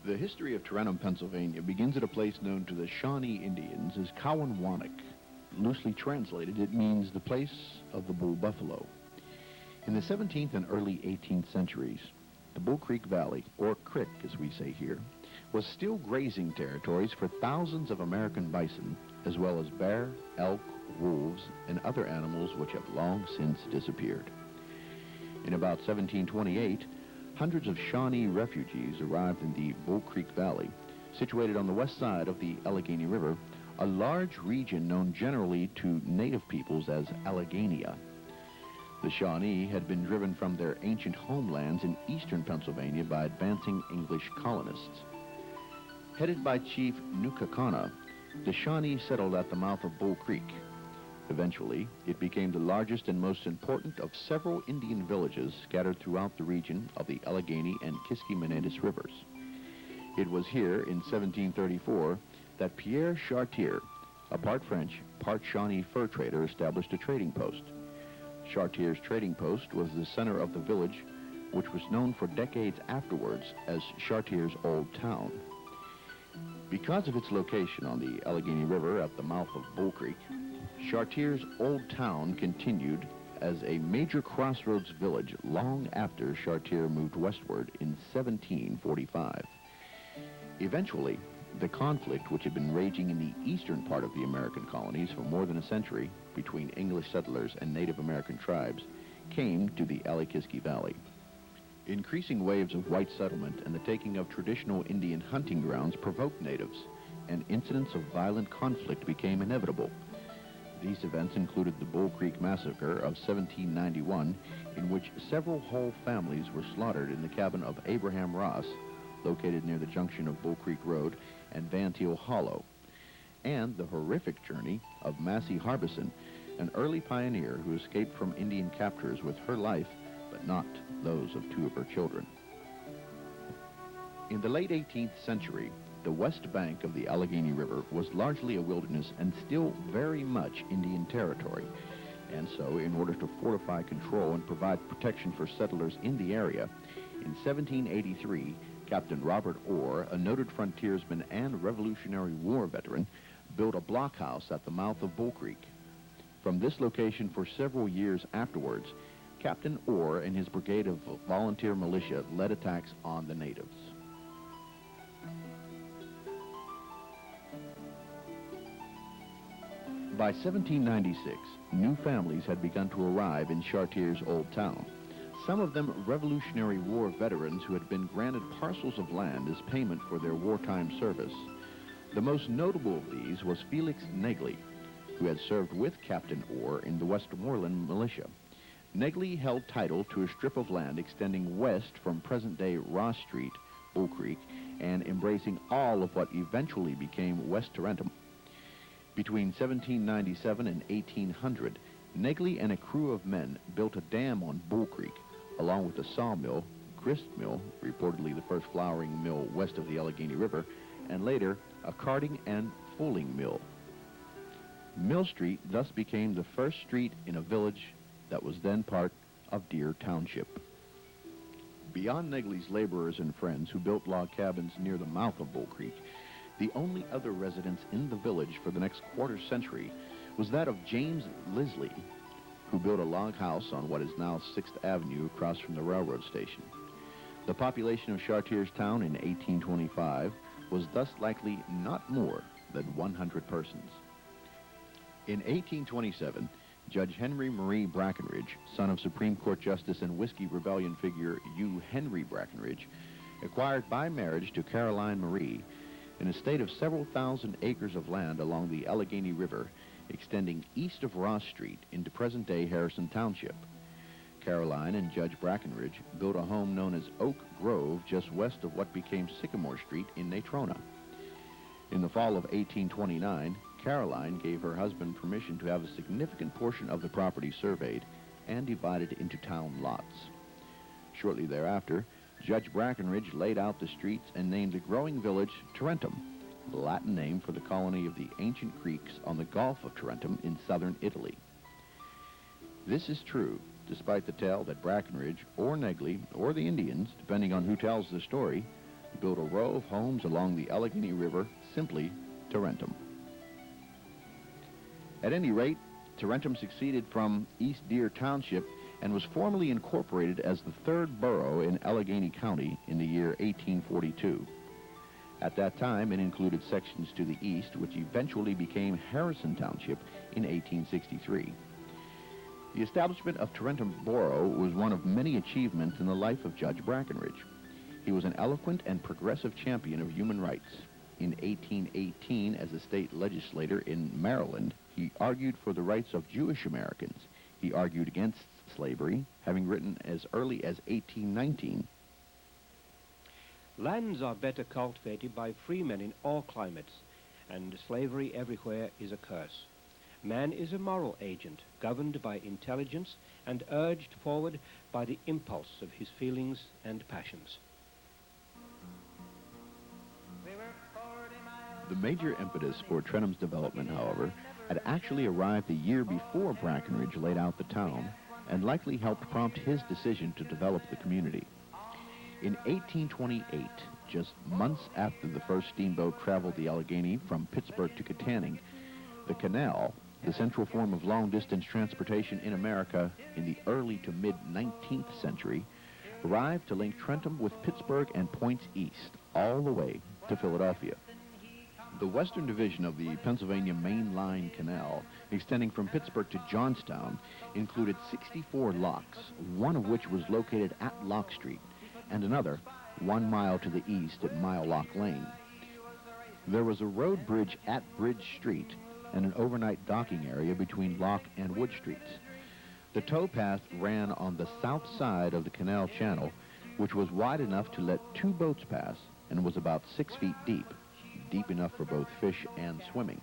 The history of Tarentum, Pennsylvania begins at a place known to the Shawnee Indians as Cowanwanek. Loosely translated, it means the place of the bull buffalo. In the 17th and early 18th centuries, the Bull Creek Valley, or Crick as we say here, was still grazing territories for thousands of American bison, as well as bear, elk, wolves, and other animals which have long since disappeared. In about 1728, hundreds of Shawnee refugees arrived in the Bull Creek Valley, situated on the west side of the Allegheny River, a large region known generally to native peoples as Alleghania. The Shawnee had been driven from their ancient homelands in eastern Pennsylvania by advancing English colonists. Headed by Chief Nukakana, the Shawnee settled at the mouth of Bull Creek. Eventually, it became the largest and most important of several Indian villages scattered throughout the region of the Allegheny and Kiskimanatas rivers. It was here in 1734 that Pierre Chartier, a part French, part Shawnee fur trader, established a trading post. Chartier's trading post was the center of the village, which was known for decades afterwards as Chartier's Old Town. Because of its location on the Allegheny River at the mouth of Bull Creek, Chartier's Old Town continued as a major crossroads village long after Chartier moved westward in 1745. Eventually, the conflict which had been raging in the eastern part of the American colonies for more than a century between English settlers and Native American tribes came to the Allegheny Valley. Increasing waves of white settlement and the taking of traditional Indian hunting grounds provoked natives, and incidents of violent conflict became inevitable. These events included the Bull Creek Massacre of 1791, in which several whole families were slaughtered in the cabin of Abraham Ross, located near the junction of Bull Creek Road and Van Til Hollow, and the horrific journey of Massey Harbison, an early pioneer who escaped from Indian captors with her life, but not those of two of her children. In the late 18th century, the west bank of the Allegheny River was largely a wilderness and still very much Indian territory. And so, in order to fortify control and provide protection for settlers in the area, in 1783, Captain Robert Orr, a noted frontiersman and Revolutionary War veteran, built a blockhouse at the mouth of Bull Creek. From this location for several years afterwards, Captain Orr and his brigade of volunteer militia led attacks on the natives. By 1796, new families had begun to arrive in Chartier's Old Town. Some of them Revolutionary War veterans who had been granted parcels of land as payment for their wartime service. The most notable of these was Felix Negley, who had served with Captain Orr in the Westmoreland militia. Negley held title to a strip of land extending west from present-day Ross Street, Bull Creek, and embracing all of what eventually became West Tarentum. Between 1797 and 1800, Negley and a crew of men built a dam on Bull Creek, along with a sawmill, grist mill, reportedly the first flouring mill west of the Allegheny River, and later a carding and fulling mill. Mill Street thus became the first street in a village that was then part of Deer Township. Beyond Negley's laborers and friends who built log cabins near the mouth of Bull Creek, the only other residence in the village for the next quarter century was that of James Lisley, who built a log house on what is now 6th Avenue across from the railroad station. The population of Chartier's town in 1825 was thus likely not more than 100 persons. In 1827, Judge Henry Marie Brackenridge, son of Supreme Court Justice and Whiskey Rebellion figure Hugh Henry Brackenridge, acquired by marriage to Caroline Marie an estate of several thousand acres of land along the Allegheny River, extending east of Ross Street into present-day Harrison Township. Caroline and Judge Brackenridge built a home known as Oak Grove just west of what became Sycamore Street in Natrona. In the fall of 1829, Caroline gave her husband permission to have a significant portion of the property surveyed and divided into town lots. Shortly thereafter, Judge Brackenridge laid out the streets and named the growing village Tarentum, the Latin name for the colony of the ancient Greeks on the Gulf of Tarentum in southern Italy. This is true, despite the tale that Brackenridge, or Negley, or the Indians, depending on who tells the story, built a row of homes along the Allegheny River, simply Tarentum. At any rate, Tarentum succeeded from East Deer Township and was formally incorporated as the third borough in Allegheny County in the year 1842. At that time, it included sections to the east, which eventually became Harrison Township in 1863. The establishment of Tarentum Borough was one of many achievements in the life of Judge Brackenridge. He was an eloquent and progressive champion of human rights. In 1818, as a state legislator in Maryland, he argued for the rights of Jewish Americans. He argued against slavery, having written as early as 1819. Lands are better cultivated by free men in all climates, and slavery everywhere is a curse. Man is a moral agent, governed by intelligence and urged forward by the impulse of his feelings and passions. The major impetus for Tarentum's development, however, had actually arrived the year before Brackenridge laid out the town and likely helped prompt his decision to develop the community. In 1828, just months after the first steamboat traveled the Allegheny from Pittsburgh to Katanning, the canal, the central form of long-distance transportation in America in the early to mid-19th century, arrived to link Tarentum with Pittsburgh and points east, all the way to Philadelphia. The western division of the Pennsylvania Main Line Canal, extending from Pittsburgh to Johnstown, included 64 locks, one of which was located at Lock Street, and another 1 mile to the east at Mile Lock Lane. There was a road bridge at Bridge Street and an overnight docking area between Lock and Wood Streets. The towpath ran on the south side of the canal channel, which was wide enough to let 2 boats pass and was about 6 feet deep enough for both fish and swimming.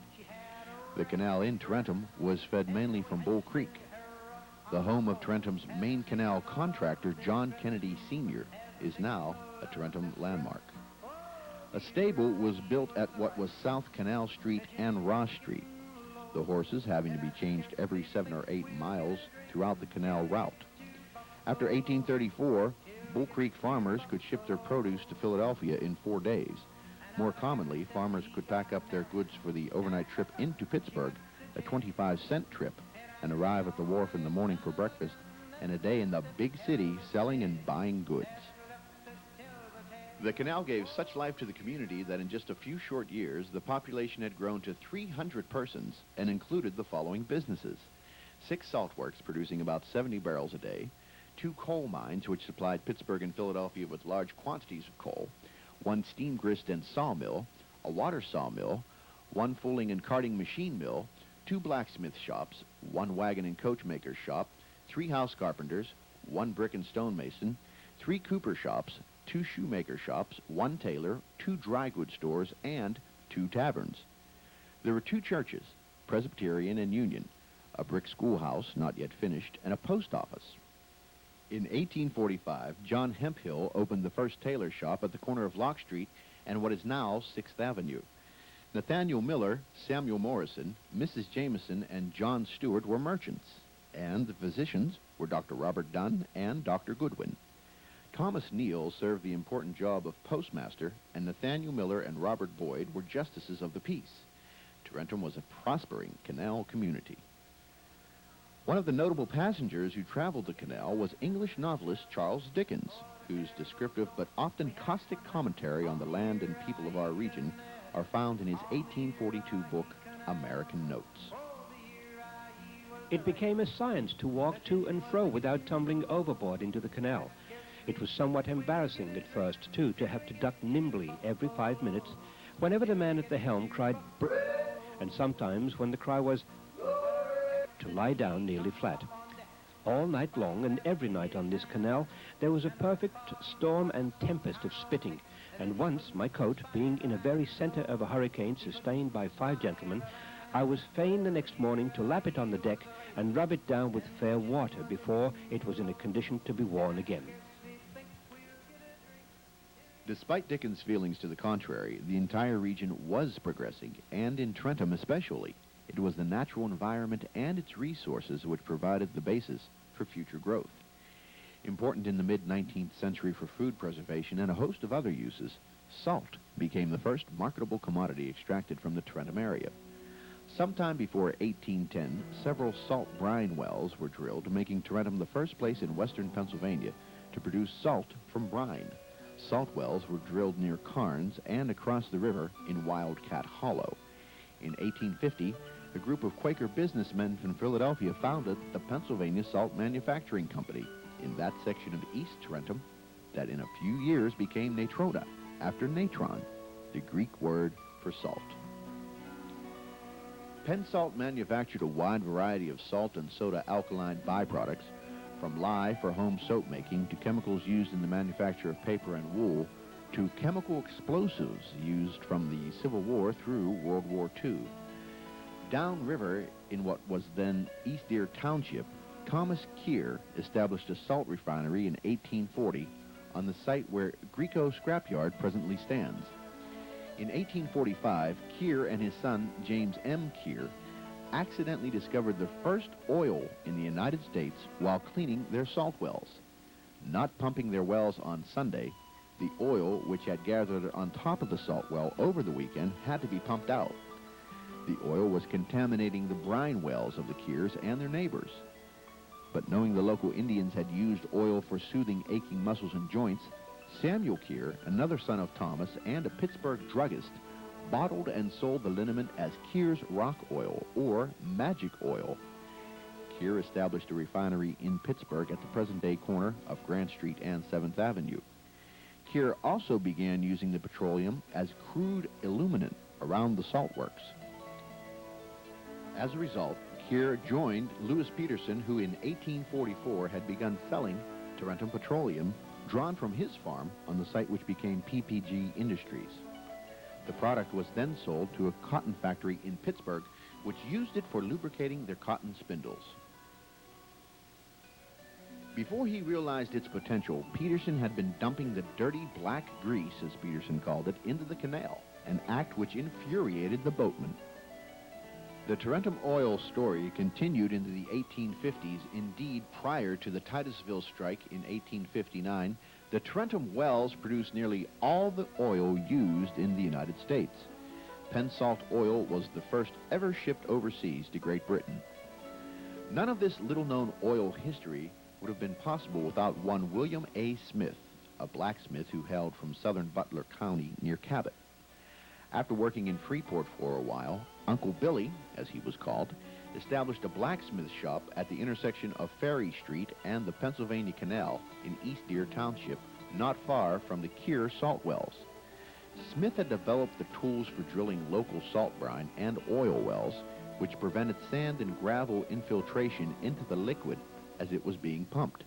The canal in Tarentum was fed mainly from Bull Creek. The home of Tarentum's main canal contractor, John Kennedy Sr., is now a Tarentum landmark. A stable was built at what was South Canal Street and Ross Street, the horses having to be changed every 7 or 8 miles throughout the canal route. After 1834, Bull Creek farmers could ship their produce to Philadelphia in 4 days. More commonly, farmers could pack up their goods for the overnight trip into Pittsburgh, a 25-cent trip, and arrive at the wharf in the morning for breakfast, and a day in the big city selling and buying goods. The canal gave such life to the community that in just a few short years, the population had grown to 300 persons and included the following businesses: 6 salt works producing about 70 barrels a day, 2 coal mines which supplied Pittsburgh and Philadelphia with large quantities of coal, 1 steam grist and sawmill, a water sawmill, 1 fulling and carting machine mill, 2 blacksmith shops, 1 wagon and coach maker's shop, 3 house carpenters, 1 brick and stone mason, 3 cooper shops, 2 shoemaker shops, 1 tailor, 2 dry goods stores, and 2 taverns. There were 2 churches, Presbyterian and Union, a brick schoolhouse not yet finished, and a post office. In 1845, John Hemphill opened the first tailor shop at the corner of Lock Street and what is now 6th Avenue. Nathaniel Miller, Samuel Morrison, Mrs. Jameson, and John Stewart were merchants, and the physicians were Dr. Robert Dunn and Dr. Goodwin. Thomas Neal served the important job of postmaster, and Nathaniel Miller and Robert Boyd were justices of the peace. Tarentum was a prospering canal community. One of the notable passengers who traveled the canal was English novelist Charles Dickens, whose descriptive but often caustic commentary on the land and people of our region are found in his 1842 book, American Notes. It became a science to walk to and fro without tumbling overboard into the canal. It was somewhat embarrassing at first, too, to have to duck nimbly every 5 minutes whenever the man at the helm cried "Brrr," and sometimes when the cry was to lie down nearly flat. All night long and every night on this canal there was a perfect storm and tempest of spitting, and once, my coat being in a very center of a hurricane sustained by 5 gentlemen, I was fain the next morning to lap it on the deck and rub it down with fair water before it was in a condition to be worn again. Despite Dickens' feelings to the contrary, the entire region was progressing, and in Tarentum especially. It was the natural environment and its resources which provided the basis for future growth. Important in the mid-19th century for food preservation and a host of other uses, Salt became the first marketable commodity extracted from the Tarentum area. Sometime before 1810, several salt brine wells were drilled, making Tarentum the first place in western Pennsylvania to produce salt from brine. Salt wells were drilled near Carnes and across the river in Wildcat Hollow. In 1850, a group of Quaker businessmen from Philadelphia founded the Pennsylvania Salt Manufacturing Company in that section of East Tarentum that in a few years became Natroda, after natron, the Greek word for salt. Penn Salt manufactured a wide variety of salt and soda alkaline byproducts, from lye for home soap making to chemicals used in the manufacture of paper and wool to chemical explosives used from the Civil War through World War II. Downriver in what was then East Deer Township, Thomas Keir established a salt refinery in 1840 on the site where Greco Scrapyard presently stands. In 1845, Keir and his son, James M. Keir, accidentally discovered the first oil in the United States while cleaning their salt wells. Not pumping their wells on Sunday, the oil which had gathered on top of the salt well over the weekend had to be pumped out. The oil was contaminating the brine wells of the Keirs and their neighbors. But knowing the local Indians had used oil for soothing aching muscles and joints, Samuel Keir, another son of Thomas and a Pittsburgh druggist, bottled and sold the liniment as Keir's Rock Oil, or Magic Oil. Keir established a refinery in Pittsburgh at the present-day corner of Grant Street and 7th Avenue. Keir also began using the petroleum as crude illuminant around the salt works. As a result, Keir joined Louis Peterson, who in 1844 had begun selling Tarentum petroleum drawn from his farm on the site which became PPG Industries. The product was then sold to a cotton factory in Pittsburgh, which used it for lubricating their cotton spindles. Before he realized its potential, Peterson had been dumping the dirty black grease, as Peterson called it, into the canal, an act which infuriated the boatmen. The Tarentum oil story continued into the 1850s. Indeed, prior to the Titusville strike in 1859, the Tarentum wells produced nearly all the oil used in the United States. Penn Salt oil was the first ever shipped overseas to Great Britain. None of this little-known oil history would have been possible without one William A. Smith, a blacksmith who hailed from southern Butler County near Cabot. After working in Freeport for a while, Uncle Billy, as he was called, established a blacksmith shop at the intersection of Ferry Street and the Pennsylvania Canal in East Deer Township, not far from the Keir salt wells. Smith had developed the tools for drilling local salt brine and oil wells, which prevented sand and gravel infiltration into the liquid as it was being pumped.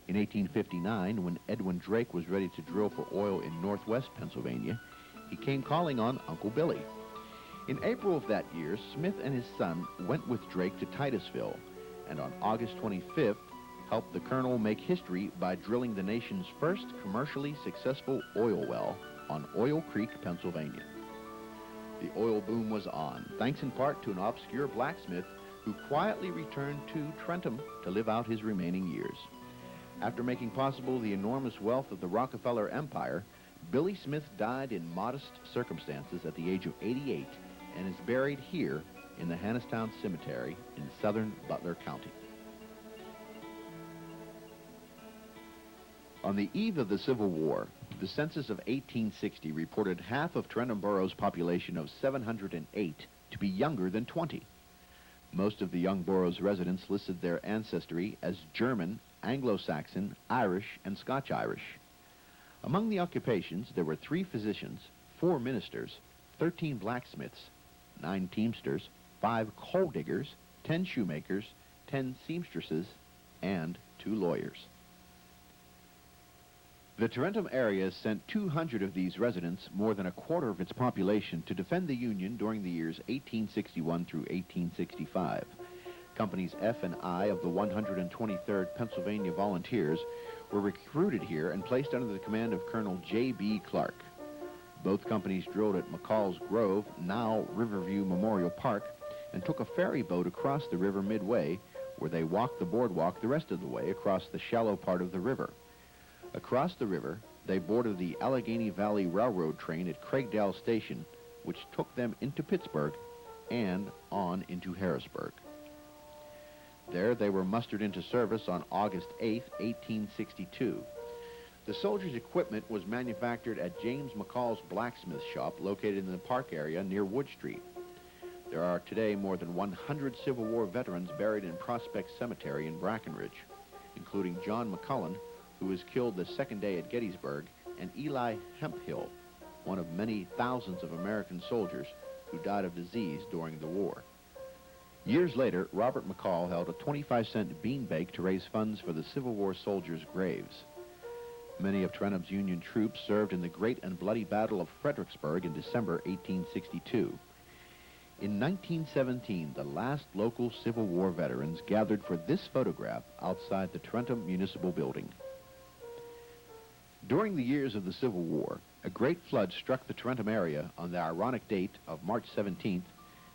In 1859, when Edwin Drake was ready to drill for oil in northwest Pennsylvania, he came calling on Uncle Billy. In April of that year, Smith and his son went with Drake to Titusville, and on August 25th, helped the colonel make history by drilling the nation's first commercially successful oil well on Oil Creek, Pennsylvania. The oil boom was on, thanks in part to an obscure blacksmith who quietly returned to Tarentum to live out his remaining years. After making possible the enormous wealth of the Rockefeller Empire, Billy Smith died in modest circumstances at the age of 88 and is buried here in the Hannistown Cemetery in southern Butler County. On the eve of the Civil War, the census of 1860 reported half of Tarentum Borough's population of 708 to be younger than 20. Most of the young borough's residents listed their ancestry as German, Anglo-Saxon, Irish, and Scotch-Irish. Among the occupations, there were 3 physicians, 4 ministers, 13 blacksmiths, 9 teamsters, 5 coal diggers, 10 shoemakers, 10 seamstresses, and 2 lawyers. The Tarentum area sent 200 of these residents, more than a quarter of its population, to defend the Union during the years 1861 through 1865. Companies F and I of the 123rd Pennsylvania Volunteers were recruited here and placed under the command of Colonel J.B. Clark. Both companies drilled at McCall's Grove, now Riverview Memorial Park, and took a ferry boat across the river midway, where they walked the boardwalk the rest of the way across the shallow part of the river. Across the river, they boarded the Allegheny Valley Railroad train at Craigdale Station, which took them into Pittsburgh and on into Harrisburg. There they were mustered into service on August 8, 1862. The soldiers' equipment was manufactured at James McCall's blacksmith shop located in the park area near Wood Street. There are today more than 100 Civil War veterans buried in Prospect Cemetery in Brackenridge, including John McCullen, who was killed the second day at Gettysburg, and Eli Hemphill, one of many thousands of American soldiers who died of disease during the war. Years later, Robert McCall held a 25-cent bean bake to raise funds for the Civil War soldiers' graves. Many of Tarentum's Union troops served in the Great and Bloody Battle of Fredericksburg in December 1862. In 1917, the last local Civil War veterans gathered for this photograph outside the Tarentum Municipal Building. During the years of the Civil War, a great flood struck the Tarentum area on the ironic date of March 17th,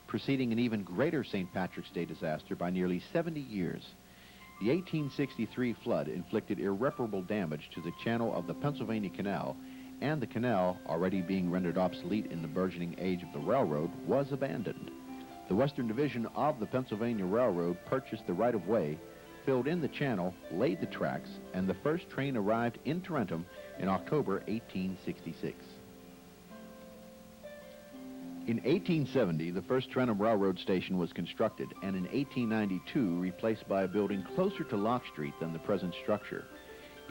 preceding an even greater St. Patrick's Day disaster by nearly 70 years. The 1863 flood inflicted irreparable damage to the channel of the Pennsylvania Canal, and the canal, already being rendered obsolete in the burgeoning age of the railroad, was abandoned. The Western Division of the Pennsylvania Railroad purchased the right-of-way, filled in the channel, laid the tracks, and the first train arrived in Tarentum in October 1866. In 1870, the first Tarentum Railroad station was constructed, and in 1892 replaced by a building closer to Lock Street than the present structure.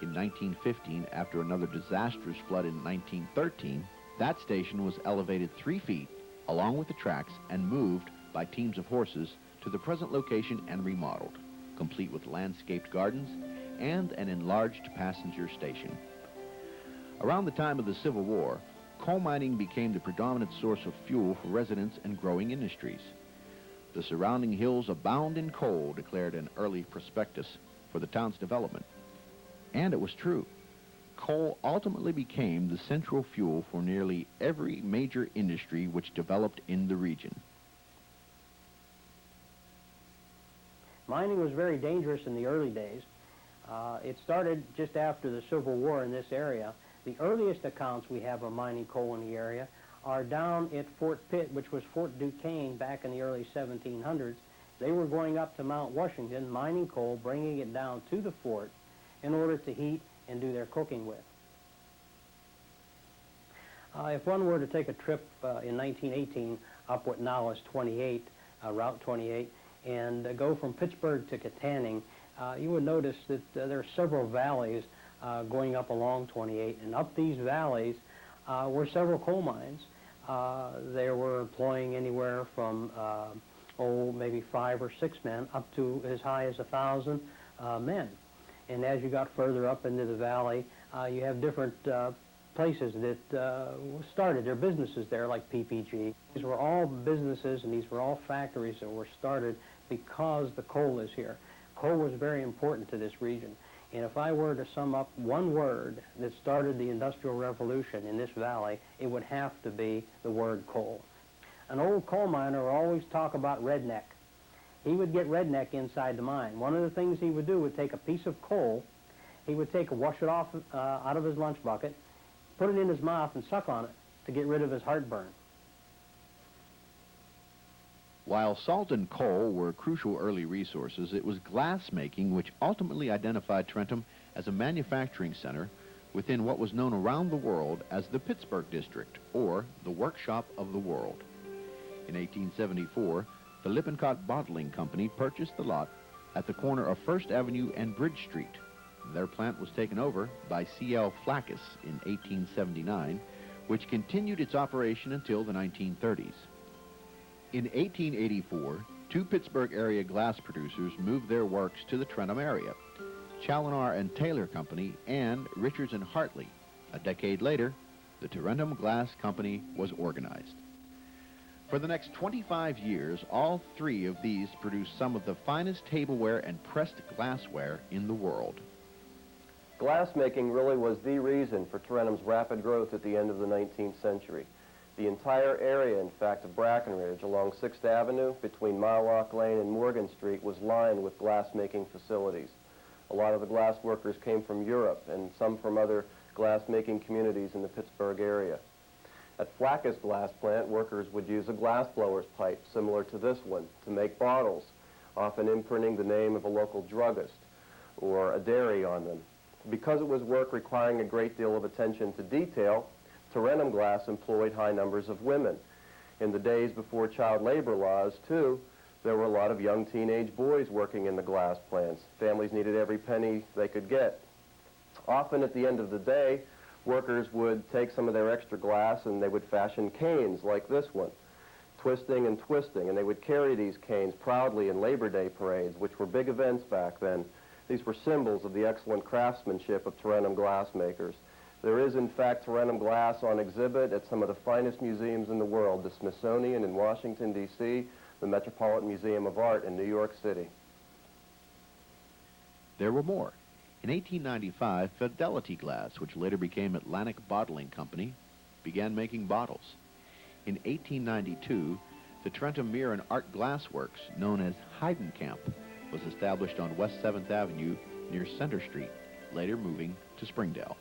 In 1915, after another disastrous flood in 1913, that station was elevated 3 feet, along with the tracks, and moved by teams of horses to the present location and remodeled, complete with landscaped gardens and an enlarged passenger station. Around the time of the Civil War, coal mining became the predominant source of fuel for residents and growing industries. The surrounding hills abound in coal, declared an early prospectus for the town's development. And it was true. Coal ultimately became the central fuel for nearly every major industry which developed in the region. Mining was very dangerous in the early days. It started just after the Civil War in this area. The earliest accounts we have of mining coal in the area are down at Fort Pitt, which was Fort Duquesne back in the early 1700s. They were going up to Mount Washington, mining coal, bringing it down to the fort in order to heat and do their cooking with. If one were to take a trip in 1918 up what now is 28, Route 28, and go from Pittsburgh to Katanning, you would notice that there are several valleys going up along 28, and up these valleys were several coal mines. They were employing anywhere from maybe 5 or 6 men up to as high as 1,000 men. And as you got further up into the valley, you have different places that started their businesses there, like PPG. These were all businesses, and these were all factories that were started because the coal is here. Coal was very important to this region. And if I were to sum up one word that started the Industrial Revolution in this valley, it would have to be the word coal. An old coal miner would always talk about redneck. He would get redneck inside the mine. One of the things he would do would take a piece of coal, he would wash it off out of his lunch bucket, put it in his mouth and suck on it to get rid of his heartburn. While salt and coal were crucial early resources, it was glass-making which ultimately identified Tarentum as a manufacturing center within what was known around the world as the Pittsburgh District, or the Workshop of the World. In 1874, the Lippincott Bottling Company purchased the lot at the corner of First Avenue and Bridge Street. Their plant was taken over by C.L. Flackis in 1879, which continued its operation until the 1930s. In 1884, 2 Pittsburgh area glass producers moved their works to the Tarentum area, Chaloner and Taylor Company and Richards and Hartley. A decade later, the Tarentum Glass Company was organized. For the next 25 years, all 3 of these produced some of the finest tableware and pressed glassware in the world. Glassmaking really was the reason for Tarentum's rapid growth at the end of the 19th century. The entire area, in fact, of Brackenridge along 6th Avenue between Mile Lane and Morgan Street was lined with glassmaking facilities. A lot of the glass workers came from Europe and some from other glass-making communities in the Pittsburgh area. At Flack's glass plant, workers would use a glass blower's pipe similar to this one to make bottles, often imprinting the name of a local druggist or a dairy on them. Because it was work requiring a great deal of attention to detail, Tarentum glass employed high numbers of women. In the days before child labor laws, too, there were a lot of young teenage boys working in the glass plants. Families needed every penny they could get. Often at the end of the day, workers would take some of their extra glass and they would fashion canes like this one, twisting and twisting, and they would carry these canes proudly in Labor Day parades, which were big events back then. These were symbols of the excellent craftsmanship of Tarentum glass makers. There is, in fact, Tarentum glass on exhibit at some of the finest museums in the world, the Smithsonian in Washington, D.C., the Metropolitan Museum of Art in New York City. There were more. In 1895, Fidelity Glass, which later became Atlantic Bottling Company, began making bottles. In 1892, the Tarentum Mirror and Art Glass Works, known as Heidenkamp, was established on West 7th Avenue near Center Street, later moving to Springdale.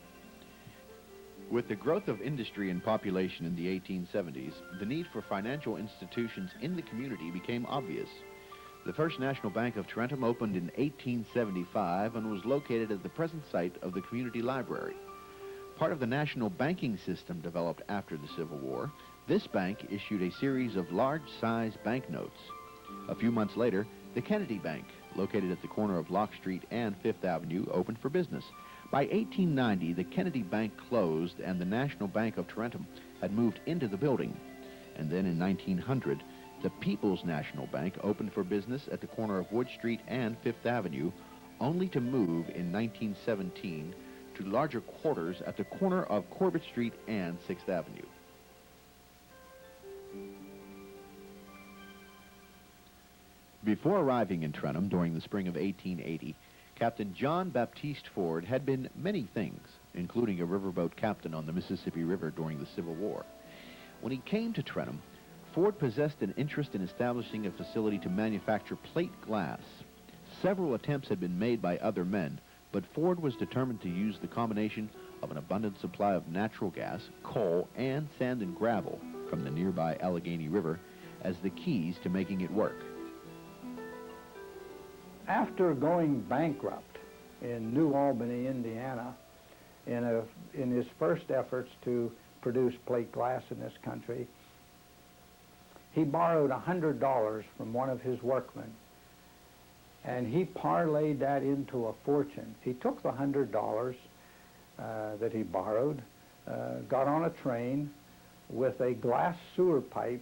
With the growth of industry and population in the 1870s, the need for financial institutions in the community became obvious. The First National Bank of Tarentum opened in 1875 and was located at the present site of the community library. Part of the national banking system developed after the Civil War, this bank issued a series of large-size banknotes. A few months later, the Kennedy Bank, located at the corner of Lock Street and Fifth Avenue, opened for business. By 1890, the Kennedy Bank closed and the National Bank of Tarentum had moved into the building. And then in 1900, the People's National Bank opened for business at the corner of Wood Street and Fifth Avenue, only to move in 1917 to larger quarters at the corner of Corbett Street and 6th Avenue. Before arriving in Tarentum during the spring of 1880, Captain John Baptiste Ford had been many things, including a riverboat captain on the Mississippi River during the Civil War. When he came to Tarentum, Ford possessed an interest in establishing a facility to manufacture plate glass. Several attempts had been made by other men, but Ford was determined to use the combination of an abundant supply of natural gas, coal, and sand and gravel from the nearby Allegheny River as the keys to making it work. After going bankrupt in New Albany, Indiana, in his first efforts to produce plate glass in this country, he borrowed $100 from one of his workmen, and he parlayed that into a fortune. He took the $100 that he borrowed, got on a train with a glass sewer pipe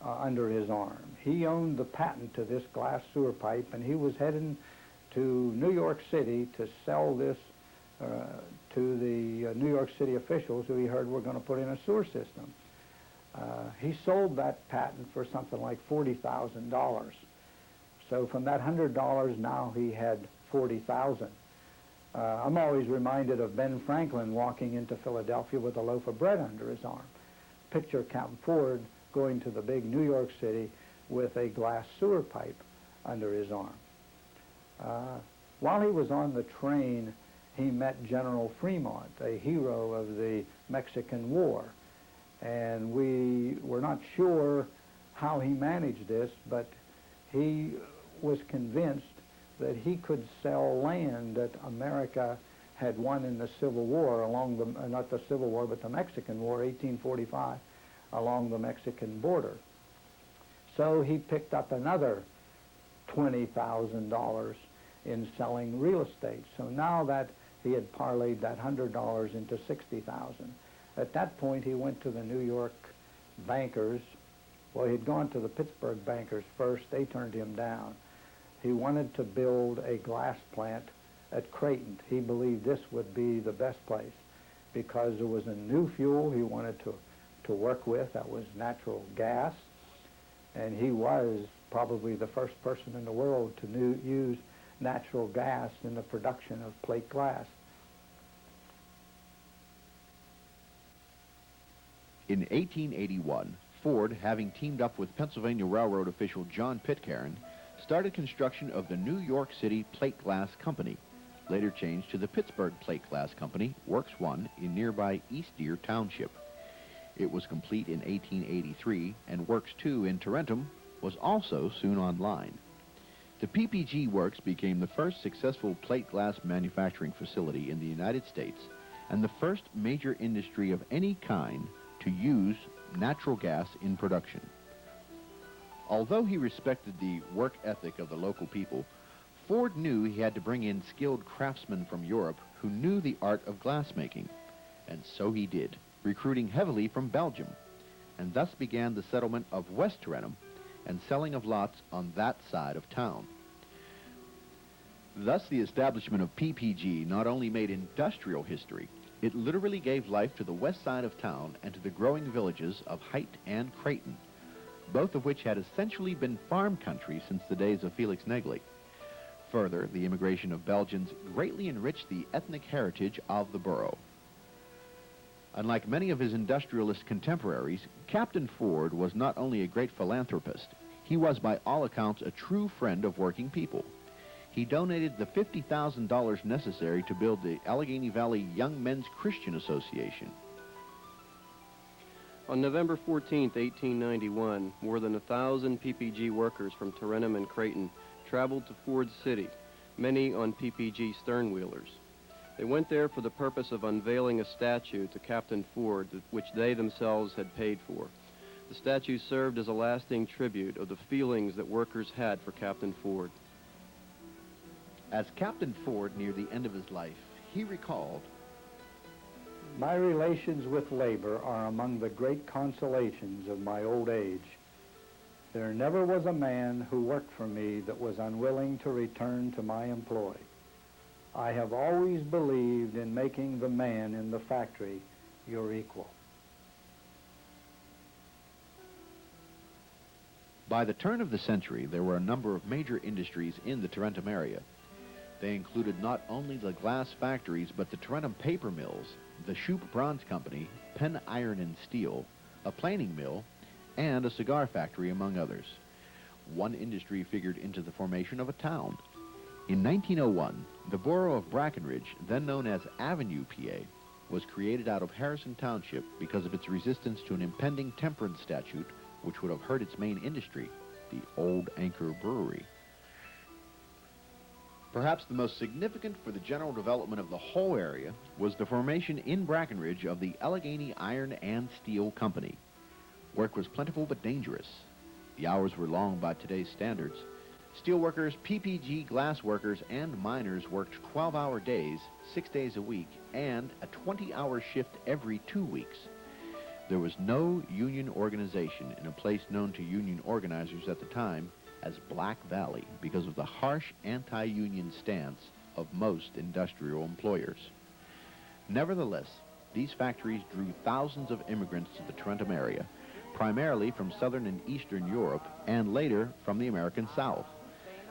under his arm. He owned the patent to this glass sewer pipe, and he was heading to New York City to sell this to the New York City officials who he heard were going to put in a sewer system. He sold that patent for something like $40,000. So from that $100, now he had $40,000. I'm always reminded of Ben Franklin walking into Philadelphia with a loaf of bread under his arm. Picture Captain Ford going to the big New York City with a glass sewer pipe under his arm. While he was on the train, he met General Fremont, a hero of the Mexican War. And we were not sure how he managed this, but he was convinced that he could sell land that America had won in the Civil War along the, not the Civil War, but the Mexican War, 1845, along the Mexican border. So he picked up another $20,000 in selling real estate. So now that he had parlayed that $100 into $60,000. At that point, he went to the New York bankers. Well, he'd gone to the Pittsburgh bankers first. They turned him down. He wanted to build a glass plant at Creighton. He believed this would be the best place because there was a new fuel he wanted to work with. That was natural gas. And he was probably the first person in the world to use natural gas in the production of plate glass. In 1881, Ford, having teamed up with Pennsylvania Railroad official John Pitcairn, started construction of the New York City Plate Glass Company, later changed to the Pittsburgh Plate Glass Company, Works 1, in nearby East Deer Township. It was complete in 1883, and Works 2 in Tarentum was also soon online. The PPG Works became the first successful plate glass manufacturing facility in the United States and the first major industry of any kind to use natural gas in production. Although he respected the work ethic of the local people, Ford knew he had to bring in skilled craftsmen from Europe who knew the art of glassmaking, and so he did, recruiting heavily from Belgium, and thus began the settlement of West Tarentum and selling of lots on that side of town. Thus, the establishment of PPG not only made industrial history, it literally gave life to the west side of town and to the growing villages of Height and Creighton, both of which had essentially been farm country since the days of Felix Negley. Further, the immigration of Belgians greatly enriched the ethnic heritage of the borough. Unlike many of his industrialist contemporaries, Captain Ford was not only a great philanthropist, he was by all accounts a true friend of working people. He donated the $50,000 necessary to build the Allegheny Valley Young Men's Christian Association. On November 14, 1891, more than 1,000 PPG workers from Tarentum and Creighton traveled to Ford City, many on PPG sternwheelers. They went there for the purpose of unveiling a statue to Captain Ford, which they themselves had paid for. The statue served as a lasting tribute of the feelings that workers had for Captain Ford. As Captain Ford neared the end of his life, he recalled, "My relations with labor are among the great consolations of my old age. There never was a man who worked for me that was unwilling to return to my employ. I have always believed in making the man in the factory your equal." By the turn of the century, there were a number of major industries in the Tarentum area. They included not only the glass factories, but the Tarentum paper mills, the Shoup Bronze Company, Penn Iron and Steel, a planing mill, and a cigar factory, among others. One industry figured into the formation of a town. In 1901, the borough of Brackenridge, then known as Avenue, PA, was created out of Harrison Township because of its resistance to an impending temperance statute which would have hurt its main industry, the Old Anchor Brewery. Perhaps the most significant for the general development of the whole area was the formation in Brackenridge of the Allegheny Iron and Steel Company. Work was plentiful but dangerous. The hours were long by today's standards. Steelworkers, PPG glass workers, and miners worked 12-hour days, 6 days a week, and a 20-hour shift every 2 weeks. There was no union organization in a place known to union organizers at the time as Black Valley because of the harsh anti-union stance of most industrial employers. Nevertheless, these factories drew thousands of immigrants to the Tarentum area, primarily from southern and eastern Europe, and later from the American South.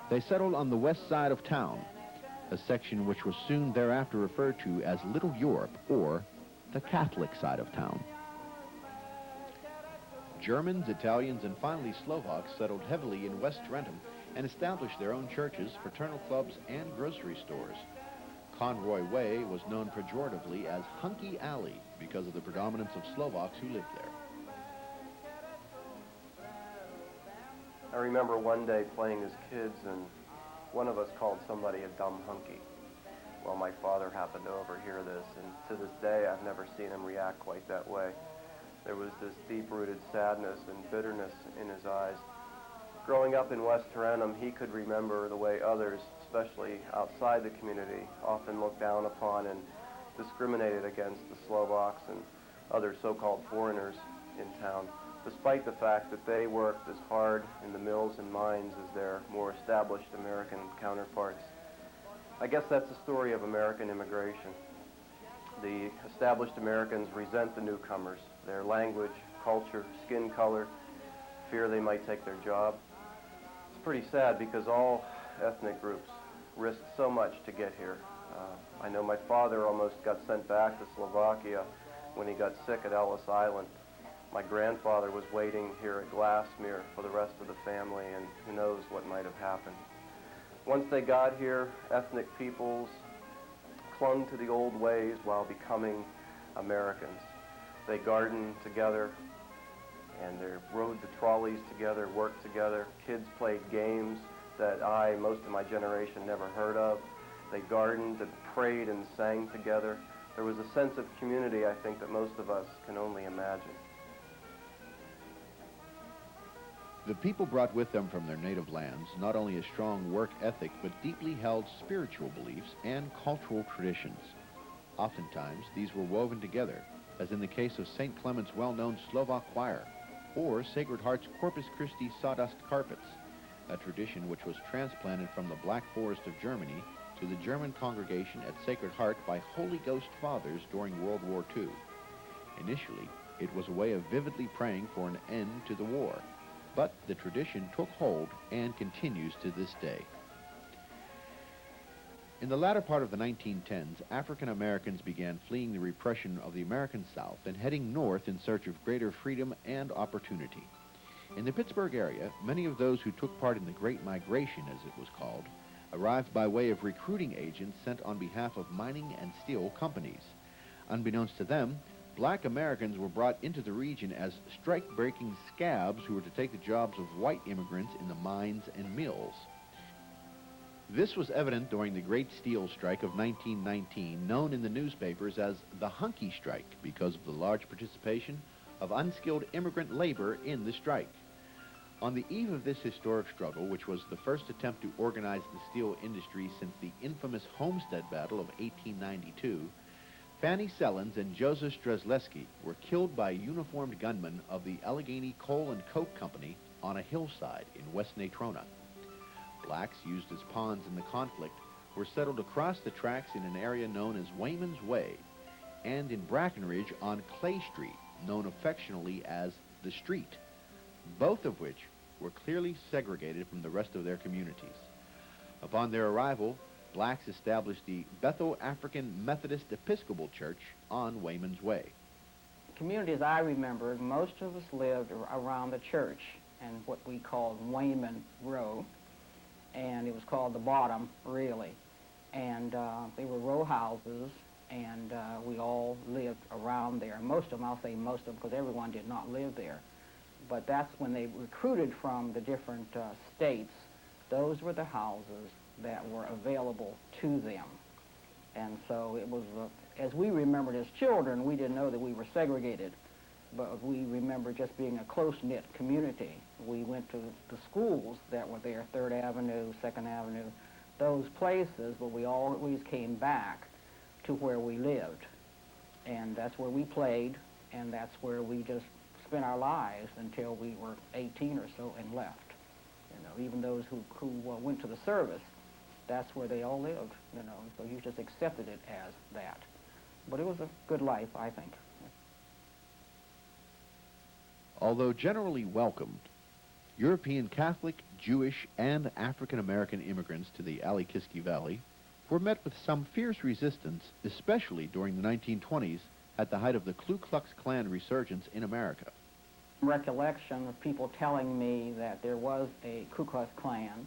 They settled on the west side of town, a section which was soon thereafter referred to as Little Europe, or the Catholic side of town. Germans, Italians, and finally Slovaks settled heavily in West Tarentum and established their own churches, fraternal clubs, and grocery stores. Conroy Way was known pejoratively as Hunky Alley because of the predominance of Slovaks who lived there. I remember one day playing as kids, and one of us called somebody a dumb hunky. Well, my father happened to overhear this, and to this day I've never seen him react quite that way. There was this deep-rooted sadness and bitterness in his eyes. Growing up in West Tarentum, he could remember the way others, especially outside the community, often looked down upon and discriminated against the Slovaks and other so-called foreigners in town, despite the fact that they worked as hard in the mills and mines as their more established American counterparts. I guess that's the story of American immigration. The established Americans resent the newcomers, their language, culture, skin color, fear they might take their job. It's pretty sad because all ethnic groups risked so much to get here. I know my father almost got sent back to Slovakia when he got sick at Ellis Island. My grandfather was waiting here at Glassmere for the rest of the family, and who knows what might have happened. Once they got here, ethnic peoples clung to the old ways while becoming Americans. They gardened together, and they rode the trolleys together, worked together. Kids played games that most of my generation, never heard of. They gardened and prayed and sang together. There was a sense of community, I think, that most of us can only imagine. The people brought with them from their native lands not only a strong work ethic, but deeply held spiritual beliefs and cultural traditions. Oftentimes, these were woven together, as in the case of St. Clement's well-known Slovak choir, or Sacred Heart's Corpus Christi sawdust carpets, a tradition which was transplanted from the Black Forest of Germany to the German congregation at Sacred Heart by Holy Ghost fathers during World War II. Initially, it was a way of vividly praying for an end to the war, but the tradition took hold and continues to this day. In the latter part of the 1910s, African Americans began fleeing the repression of the American South and heading north in search of greater freedom and opportunity. In the Pittsburgh area, many of those who took part in the Great Migration, as it was called, arrived by way of recruiting agents sent on behalf of mining and steel companies. Unbeknownst to them, black Americans were brought into the region as strike-breaking scabs who were to take the jobs of white immigrants in the mines and mills. This was evident during the Great Steel Strike of 1919, known in the newspapers as the Hunky Strike because of the large participation of unskilled immigrant labor in the strike. On the eve of this historic struggle, which was the first attempt to organize the steel industry since the infamous Homestead Battle of 1892, Fanny Sellens and Joseph Strzelecki were killed by uniformed gunmen of the Allegheny Coal and Coke Company on a hillside in West Natrona. Blacks used as pawns in the conflict were settled across the tracks in an area known as Wayman's Way, and in Brackenridge on Clay Street, known affectionately as the Street, both of which were clearly segregated from the rest of their communities. Upon their arrival, blacks established the Bethel African Methodist Episcopal Church on Wayman's Way. Communities I remembered, most of us lived around the church and what we called Wayman Row, and it was called the Bottom, really. And they were row houses, and we all lived around there. Most of them, I'll say most of them, because everyone did not live there. But that's when they recruited from the different states. Those were the houses that were available to them. And so it was, as we remembered as children, we didn't know that we were segregated, but we remember just being a close-knit community. We went to the schools that were there, 3rd Avenue, 2nd Avenue, those places, but we always came back to where we lived. And that's where we played, and that's where we just spent our lives until we were 18 or so and left. You know, even those who went to the service, that's where they all lived, you know, so you just accepted it as that. But it was a good life, I think. Although generally welcomed, European Catholic, Jewish, and African American immigrants to the Alikiski Valley were met with some fierce resistance, especially during the 1920s at the height of the Ku Klux Klan resurgence in America. Recollection of people telling me that there was a Ku Klux Klan.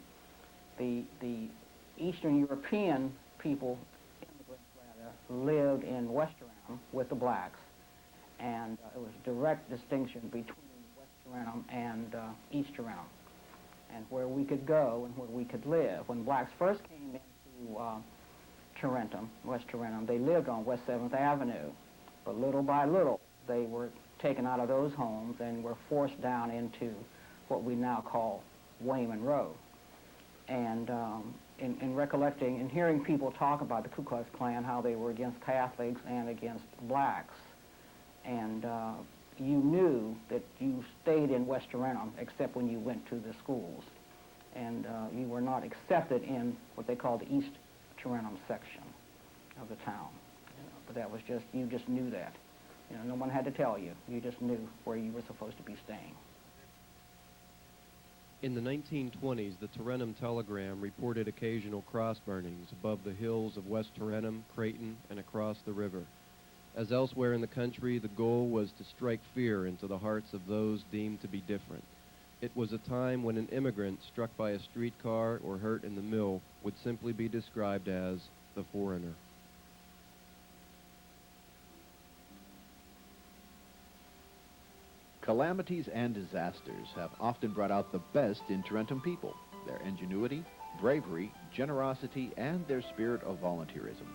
The Eastern European people, immigrants rather, lived in West Tarentum with the blacks, and it was a direct distinction between West Tarentum and East Tarentum, and where we could go and where we could live. When blacks first came into Tarentum, West Tarentum, they lived on West 7th Avenue, but little by little they were taken out of those homes and were forced down into what we now call Wayman Row. And in recollecting and hearing people talk about the Ku Klux Klan, how they were against Catholics and against blacks, and you knew that you stayed in West Tarentum except when you went to the schools, and you were not accepted in what they call the East Tarentum section of the town. You know, but that was just, you just knew that. You know, no one had to tell you. You just knew where you were supposed to be staying. In the 1920s, the Tarentum Telegram reported occasional cross burnings above the hills of West Tarentum, Creighton, and across the river. As elsewhere in the country, the goal was to strike fear into the hearts of those deemed to be different. It was a time when an immigrant struck by a streetcar or hurt in the mill would simply be described as the foreigner. Calamities and disasters have often brought out the best in Tarentum people, their ingenuity, bravery, generosity, and their spirit of volunteerism.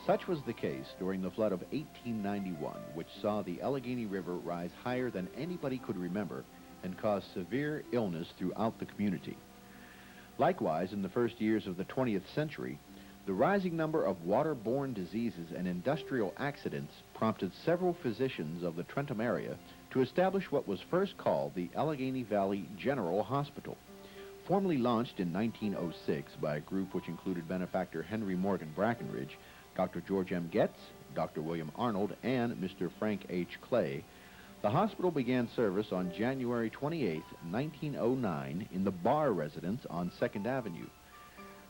Such was the case during the flood of 1891, which saw the Allegheny River rise higher than anybody could remember and caused severe illness throughout the community. Likewise, in the first years of the 20th century, the rising number of waterborne diseases and industrial accidents prompted several physicians of the Tarentum area to establish what was first called the Allegheny Valley General Hospital. Formally launched in 1906 by a group which included benefactor Henry Morgan Brackenridge, Dr. George M. Getz, Dr. William Arnold, and Mr. Frank H. Clay, the hospital began service on January 28, 1909 in the Barr residence on 2nd Avenue.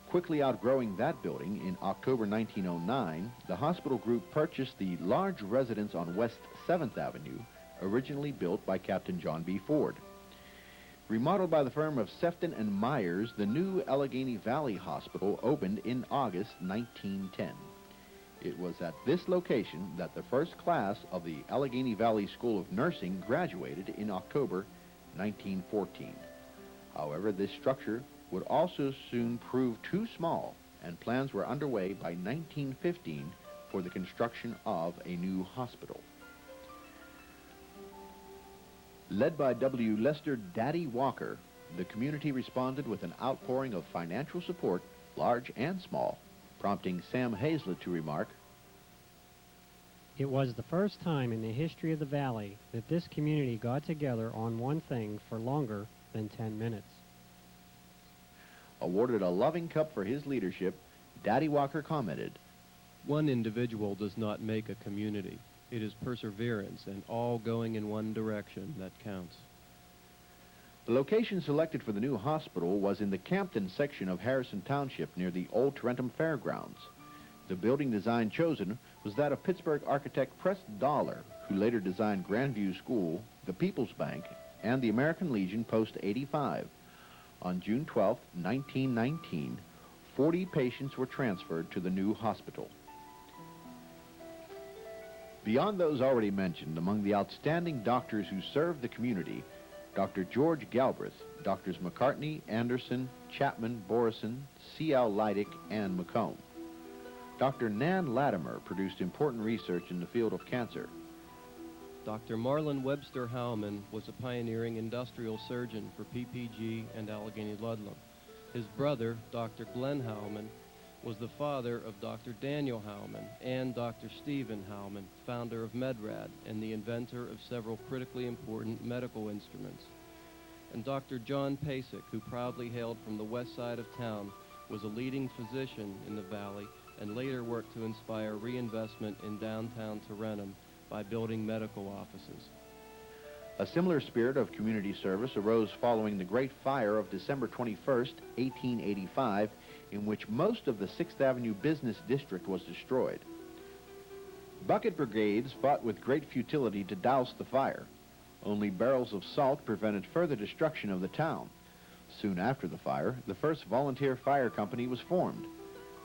Quickly outgrowing that building, in October 1909, the hospital group purchased the large residence on West 7th Avenue, originally built by Captain John B. Ford. Remodeled by the firm of Sefton and Myers, the new Allegheny Valley Hospital opened in August 1910. It was at this location that the first class of the Allegheny Valley School of Nursing graduated in October 1914. However, this structure would also soon prove too small, and plans were underway by 1915 for the construction of a new hospital. Led by W. Lester Daddy Walker, the community responded with an outpouring of financial support, large and small, prompting Sam Hazlett to remark, "It was the first time in the history of the valley that this community got together on one thing for longer than 10 minutes. Awarded a loving cup for his leadership, Daddy Walker commented, "One individual does not make a community. It is perseverance and all going in one direction that counts." The location selected for the new hospital was in the Campton section of Harrison Township near the old Tarentum Fairgrounds. The building design chosen was that of Pittsburgh architect Preston Dollar, who later designed Grandview School, the People's Bank, and the American Legion Post 85. On June 12, 1919, 40 patients were transferred to the new hospital. Beyond those already mentioned, among the outstanding doctors who served the community, Dr. George Galbraith, Drs. McCartney, Anderson, Chapman, Borison, C.L. Leidick, and McComb. Dr. Nan Latimer produced important research in the field of cancer. Dr. Marlon Webster Howman was a pioneering industrial surgeon for PPG and Allegheny Ludlam. His brother, Dr. Glenn Howman, was the father of Dr. Daniel Howman and Dr. Stephen Howman, founder of Medrad and the inventor of several critically important medical instruments. And Dr. John Pasek, who proudly hailed from the west side of town, was a leading physician in the valley and later worked to inspire reinvestment in downtown Tarentum by building medical offices. A similar spirit of community service arose following the Great Fire of December 21st, 1885, in which most of the 6th Avenue business district was destroyed. Bucket brigades fought with great futility to douse the fire. Only barrels of salt prevented further destruction of the town. Soon after the fire, the first volunteer fire company was formed.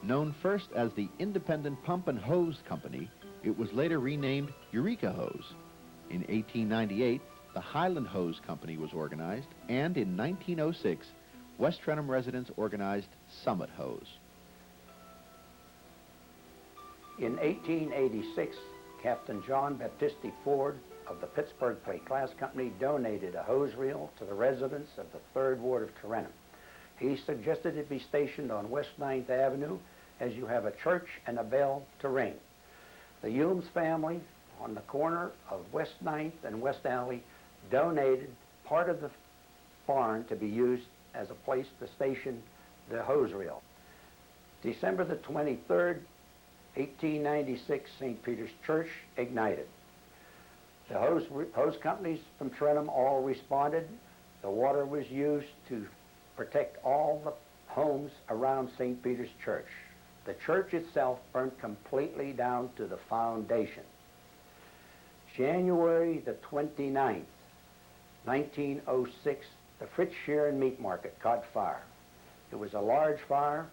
Known first as the Independent Pump and Hose Company, it was later renamed Eureka Hose. In 1898, the Highland Hose Company was organized, and in 1906, West Tarentum residents organized Summit Hose. In 1886, Captain John Baptiste Ford of the Pittsburgh Plate Glass Company donated a hose reel to the residents of the 3rd Ward of Tarentum. He suggested it be stationed on West 9th Avenue, as you have a church and a bell to ring. The Humes family on the corner of West 9th and West Alley donated part of the barn to be used as a place to station the hose reel. December the 23rd, 1896, St. Peter's Church ignited. The hose companies from Tarentum all responded. The water was used to protect all the homes around St. Peter's Church. The church itself burned completely down to the foundation. January the 29th, 1906, the Fritz Sheeran Meat Market caught fire. It was a large fire.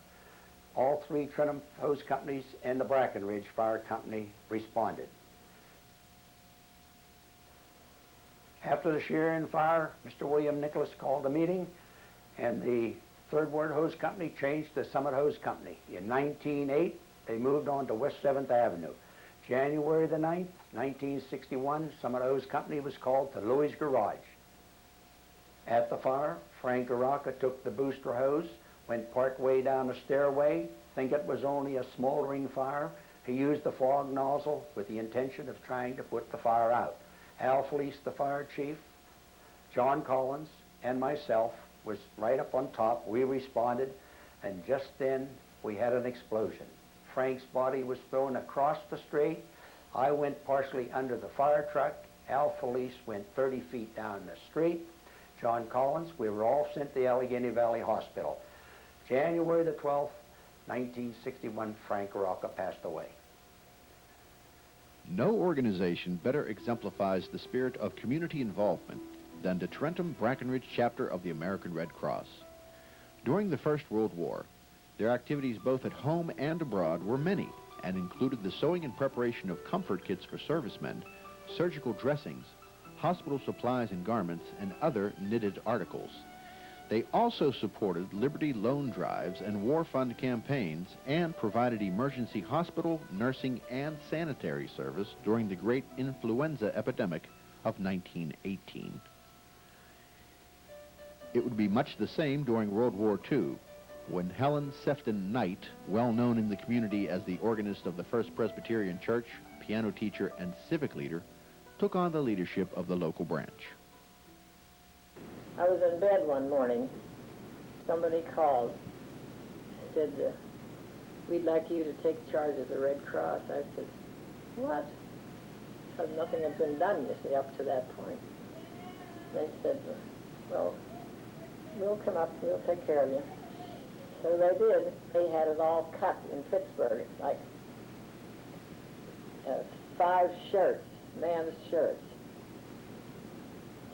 All 3 Tarentum hose companies and the Brackenridge Fire Company responded. After the Sheeran fire, Mr. William Nicholas called a meeting, and the Third Ward Hose Company changed to Summit Hose Company. In 1908, they moved on to West 7th Avenue. January the 9th, 1961, Summit Hose Company was called to Louis' Garage. At the fire, Frank Garaka took the booster hose, went part way down the stairway, think it was only a smoldering fire. He used the fog nozzle with the intention of trying to put the fire out. Al Felice, the fire chief, John Collins, and myself was right up on top. We responded, and just then we had an explosion. Frank's body was thrown across the street. I went partially under the fire truck. Al Felice went 30 feet down the street. John Collins, we were all sent to the Allegheny Valley Hospital. January the 12th, 1961, Frank Garaka passed away. No organization better exemplifies the spirit of community involvement than the Tarentum Brackenridge chapter of the American Red Cross. During the First World War, their activities both at home and abroad were many and included the sewing and preparation of comfort kits for servicemen, surgical dressings, hospital supplies and garments, and other knitted articles. They also supported Liberty loan drives and war fund campaigns and provided emergency hospital, nursing, and sanitary service during the great influenza epidemic of 1918. It would be much the same during World War II, when Helen Sefton Knight, well known in the community as the organist of the First Presbyterian Church, piano teacher, and civic leader, took on the leadership of the local branch. I was in bed one morning. Somebody called, said, we'd like you to take charge of the Red Cross. I said, what? Because nothing had been done, you see, up to that point. They said, well, we'll come up, we'll take care of you. So they did. They had it all cut in Pittsburgh, like 5 shirts, man's shirts,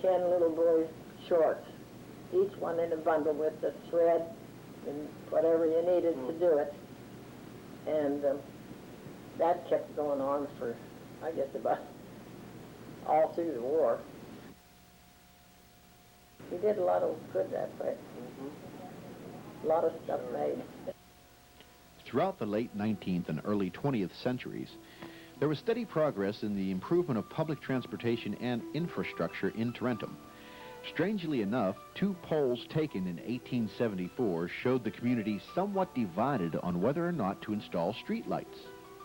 10 little boys' shorts, each one in a bundle with the thread and whatever you needed to do it. And that kept going on for, I guess, about all through the war. We did a lot of good that way. A lot of stuff made. Throughout the late 19th and early 20th centuries, there was steady progress in the improvement of public transportation and infrastructure in Tarentum. Strangely enough, 2 polls taken in 1874 showed the community somewhat divided on whether or not to install streetlights.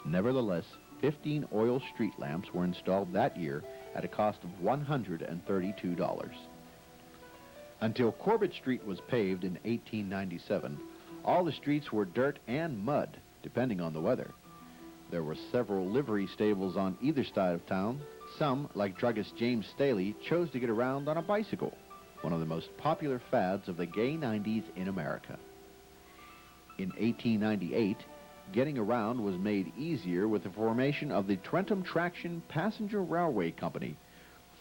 Nevertheless, 15 oil street lamps were installed that year at a cost of $132. Until Corbett Street was paved in 1897, all the streets were dirt and mud, depending on the weather. There were several livery stables on either side of town. Some, like druggist James Staley, chose to get around on a bicycle, one of the most popular fads of the gay 90s in America. In 1898, getting around was made easier with the formation of the Tarentum Traction Passenger Railway Company,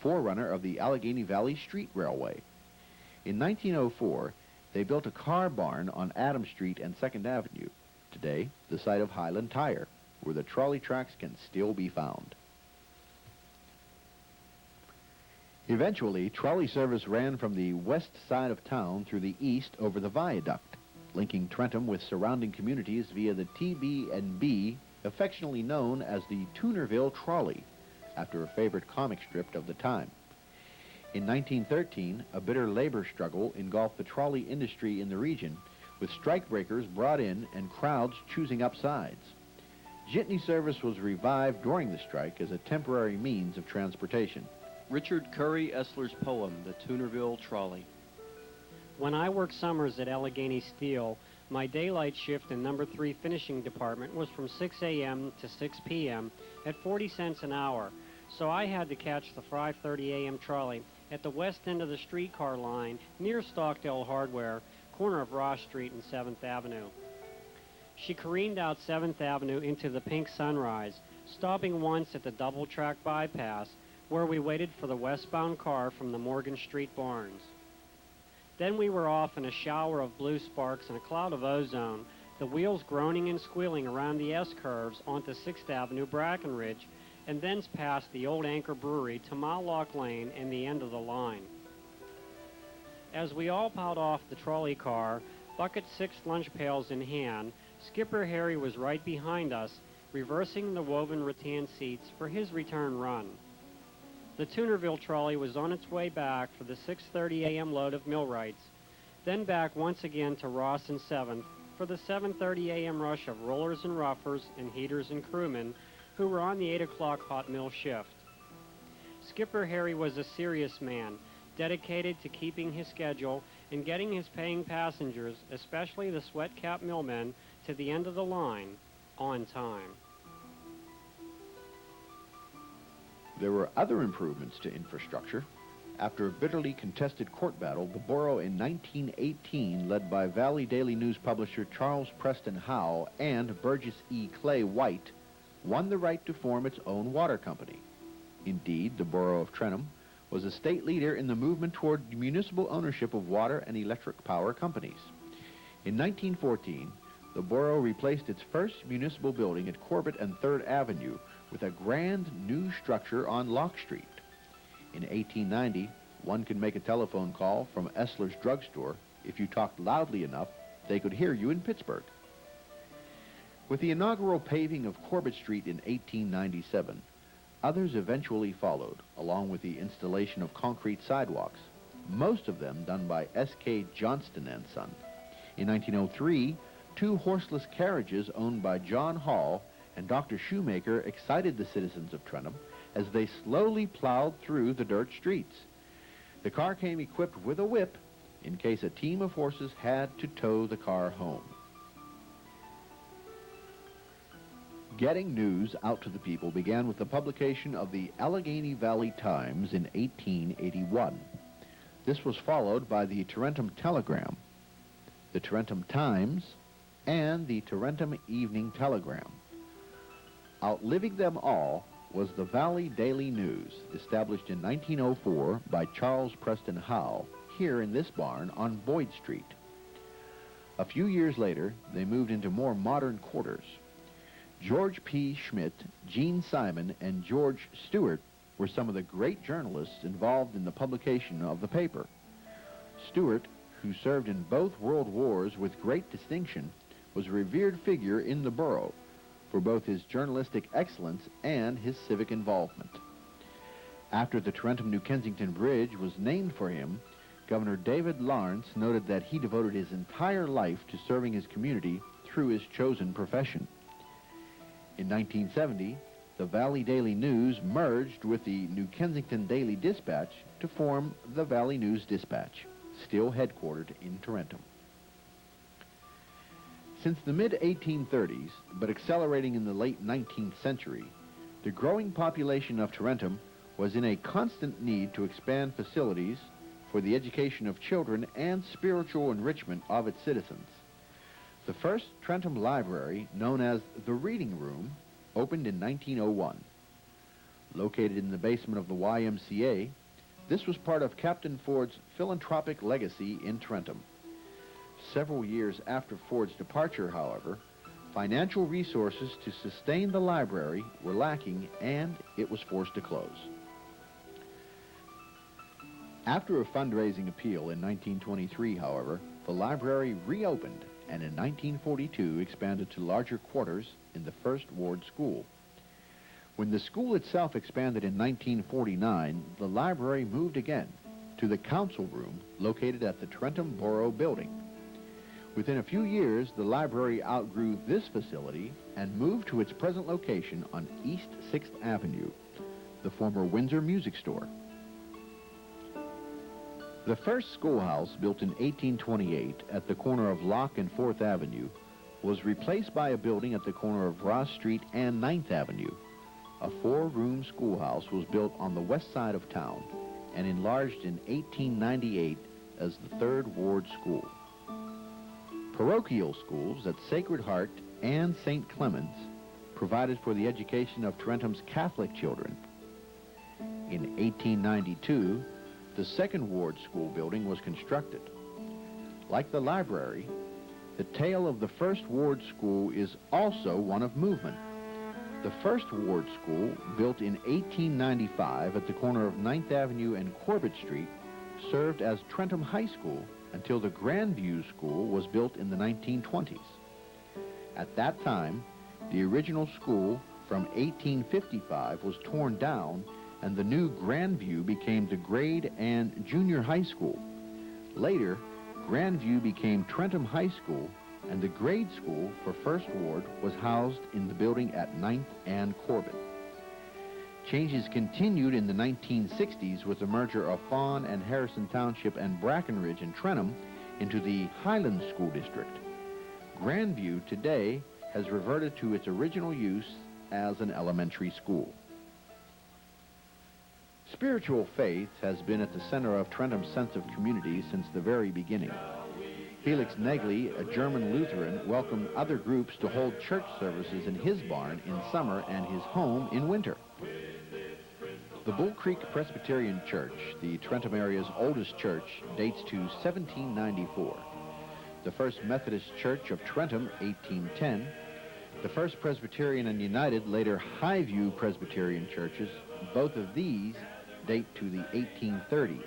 forerunner of the Allegheny Valley Street Railway. In 1904, they built a car barn on Adams Street and 2nd Avenue, today the site of Highland Tire, where the trolley tracks can still be found. Eventually, trolley service ran from the west side of town through the east over the viaduct, linking Tarentum with surrounding communities via the TB&B, affectionately known as the Toonerville Trolley, after a favorite comic strip of the time. In 1913, a bitter labor struggle engulfed the trolley industry in the region, with strikebreakers brought in and crowds choosing up sides. Jitney service was revived during the strike as a temporary means of transportation. Richard Curry Essler's poem, The Toonerville Trolley. When I worked summers at Allegheny Steel, my daylight shift in number 3 finishing department was from 6 a.m. to 6 p.m. at 40 cents an hour. So I had to catch the 5:30 a.m. trolley at the west end of the streetcar line near Stockdale Hardware, corner of Ross Street and 7th Avenue. She careened out 7th Avenue into the pink sunrise, stopping once at the double-track bypass, where we waited for the westbound car from the Morgan Street Barns. Then we were off in a shower of blue sparks and a cloud of ozone, the wheels groaning and squealing around the S-curves onto 6th Avenue Brackenridge, and thence past the old Anchor Brewery to Mallock Lane and the end of the line. As we all piled off the trolley car, bucket 6 lunch pails in hand, Skipper Harry was right behind us, reversing the woven rattan seats for his return run. The Toonerville trolley was on its way back for the 6:30 a.m. load of millwrights, then back once again to Ross and 7th for the 7:30 a.m. rush of rollers and roughers and heaters and crewmen who were on the 8 o'clock hot mill shift. Skipper Harry was a serious man, dedicated to keeping his schedule and getting his paying passengers, especially the sweat-cap millmen, to the end of the line on time. There were other improvements to infrastructure. After a bitterly contested court battle, the borough in 1918, led by Valley Daily News publisher Charles Preston Howe and Burgess E. Clay White, won the right to form its own water company. Indeed, the borough of Trentham was a state leader in the movement toward municipal ownership of water and electric power companies. In 1914, the borough replaced its first municipal building at Corbett and 3rd Avenue with a grand new structure on Lock Street. In 1890, one could make a telephone call from Essler's drugstore. If you talked loudly enough, they could hear you in Pittsburgh. With the inaugural paving of Corbett Street in 1897, others eventually followed, along with the installation of concrete sidewalks, most of them done by S.K. Johnston and Son. In 1903, 2 horseless carriages owned by John Hall and Dr. Shoemaker excited the citizens of Trentham as they slowly plowed through the dirt streets. The car came equipped with a whip in case a team of horses had to tow the car home. Getting news out to the people began with the publication of the Allegheny Valley Times in 1881. This was followed by the Tarentum Telegram, the Tarentum Times, and the Tarentum Evening Telegram. Outliving them all was the Valley Daily News, established in 1904 by Charles Preston Howe, here in this barn on Boyd Street. A few years later, they moved into more modern quarters. George P. Schmidt, Gene Simon, and George Stewart were some of the great journalists involved in the publication of the paper. Stewart, who served in both World Wars with great distinction, was a revered figure in the borough for both his journalistic excellence and his civic involvement. After the Tarentum-New Kensington Bridge was named for him, Governor David Lawrence noted that he devoted his entire life to serving his community through his chosen profession. In 1970, the Valley Daily News merged with the New Kensington Daily Dispatch to form the Valley News Dispatch, still headquartered in Tarentum. Since the mid-1830s, but accelerating in the late 19th century, the growing population of Tarentum was in a constant need to expand facilities for the education of children and spiritual enrichment of its citizens. The first Tarentum library, known as the Reading Room, opened in 1901. Located in the basement of the YMCA, this was part of Captain Ford's philanthropic legacy in Tarentum. Several years after Ford's departure, however, financial resources to sustain the library were lacking and it was forced to close. After a fundraising appeal in 1923, however, the library reopened and in 1942 expanded to larger quarters in the First Ward School. When the school itself expanded in 1949, the library moved again to the council room located at the Tarentum Borough Building. Within a few years, the library outgrew this facility and moved to its present location on East 6th Avenue, the former Windsor Music Store. The first schoolhouse, built in 1828 at the corner of Lock and 4th Avenue, was replaced by a building at the corner of Ross Street and 9th Avenue. A 4-room schoolhouse was built on the west side of town and enlarged in 1898 as the 3rd Ward School. Parochial schools at Sacred Heart and St. Clement's provided for the education of Tarentum's Catholic children. In 1892, the 2nd Ward School building was constructed. Like the library, the tale of the 1st Ward School is also one of movement. The first ward school, built in 1895 at the corner of 9th Avenue and Corbett Street, served as Tarentum High School until the Grandview School was built in the 1920s. At that time, the original school from 1855 was torn down, and the new Grandview became the grade and junior high school. Later, Grandview became Tarentum High School, and the grade school for First Ward was housed in the building at 9th and Corbett. Changes continued in the 1960s with the merger of Fawn and Harrison Township and Brackenridge and Tarentum into the Highlands School District. Grandview today has reverted to its original use as an elementary school. Spiritual faith has been at the center of Tarentum's sense of community since the very beginning. Felix Negley, a German Lutheran, welcomed other groups to hold church services in his barn in summer and his home in winter. The Bull Creek Presbyterian Church, the Tarentum area's oldest church, dates to 1794. The First Methodist Church of Tarentum, 1810. The First Presbyterian and United, later Highview Presbyterian churches, both of these date to the 1830s.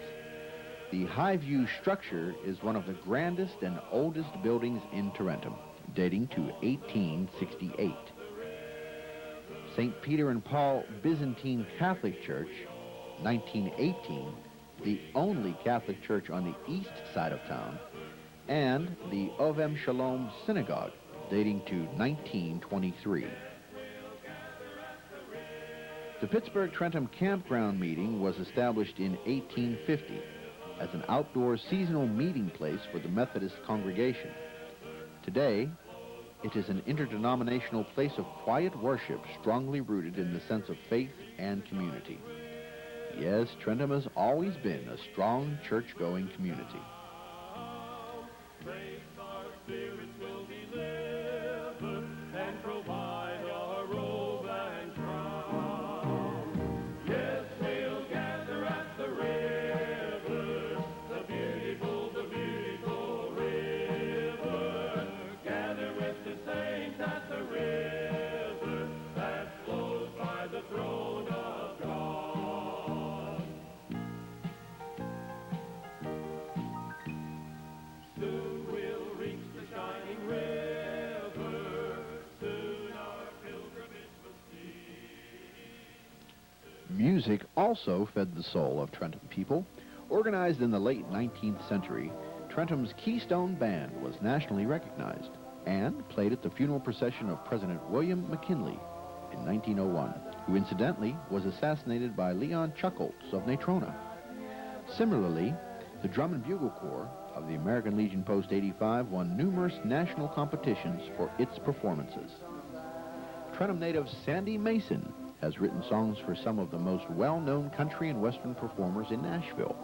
The Highview structure is one of the grandest and oldest buildings in Tarentum, dating to 1868. St. Peter and Paul Byzantine Catholic Church, 1918, the only Catholic church on the east side of town, and the Ovem Shalom Synagogue, dating to 1923. The Pittsburgh Tarentum Campground Meeting was established in 1850 as an outdoor seasonal meeting place for the Methodist congregation. Today, it is an interdenominational place of quiet worship strongly rooted in the sense of faith and community. Yes, Tarentum has always been a strong church-going community. Music also fed the soul of Tarentum people. Organized in the late 19th century, Tarentum's Keystone Band was nationally recognized and played at the funeral procession of President William McKinley in 1901, who incidentally was assassinated by Leon Chuckles of Natrona. Similarly, the Drum and Bugle Corps of the American Legion Post 85 won numerous national competitions for its performances. Tarentum native Sandy Mason has written songs for some of the most well-known country and western performers in Nashville.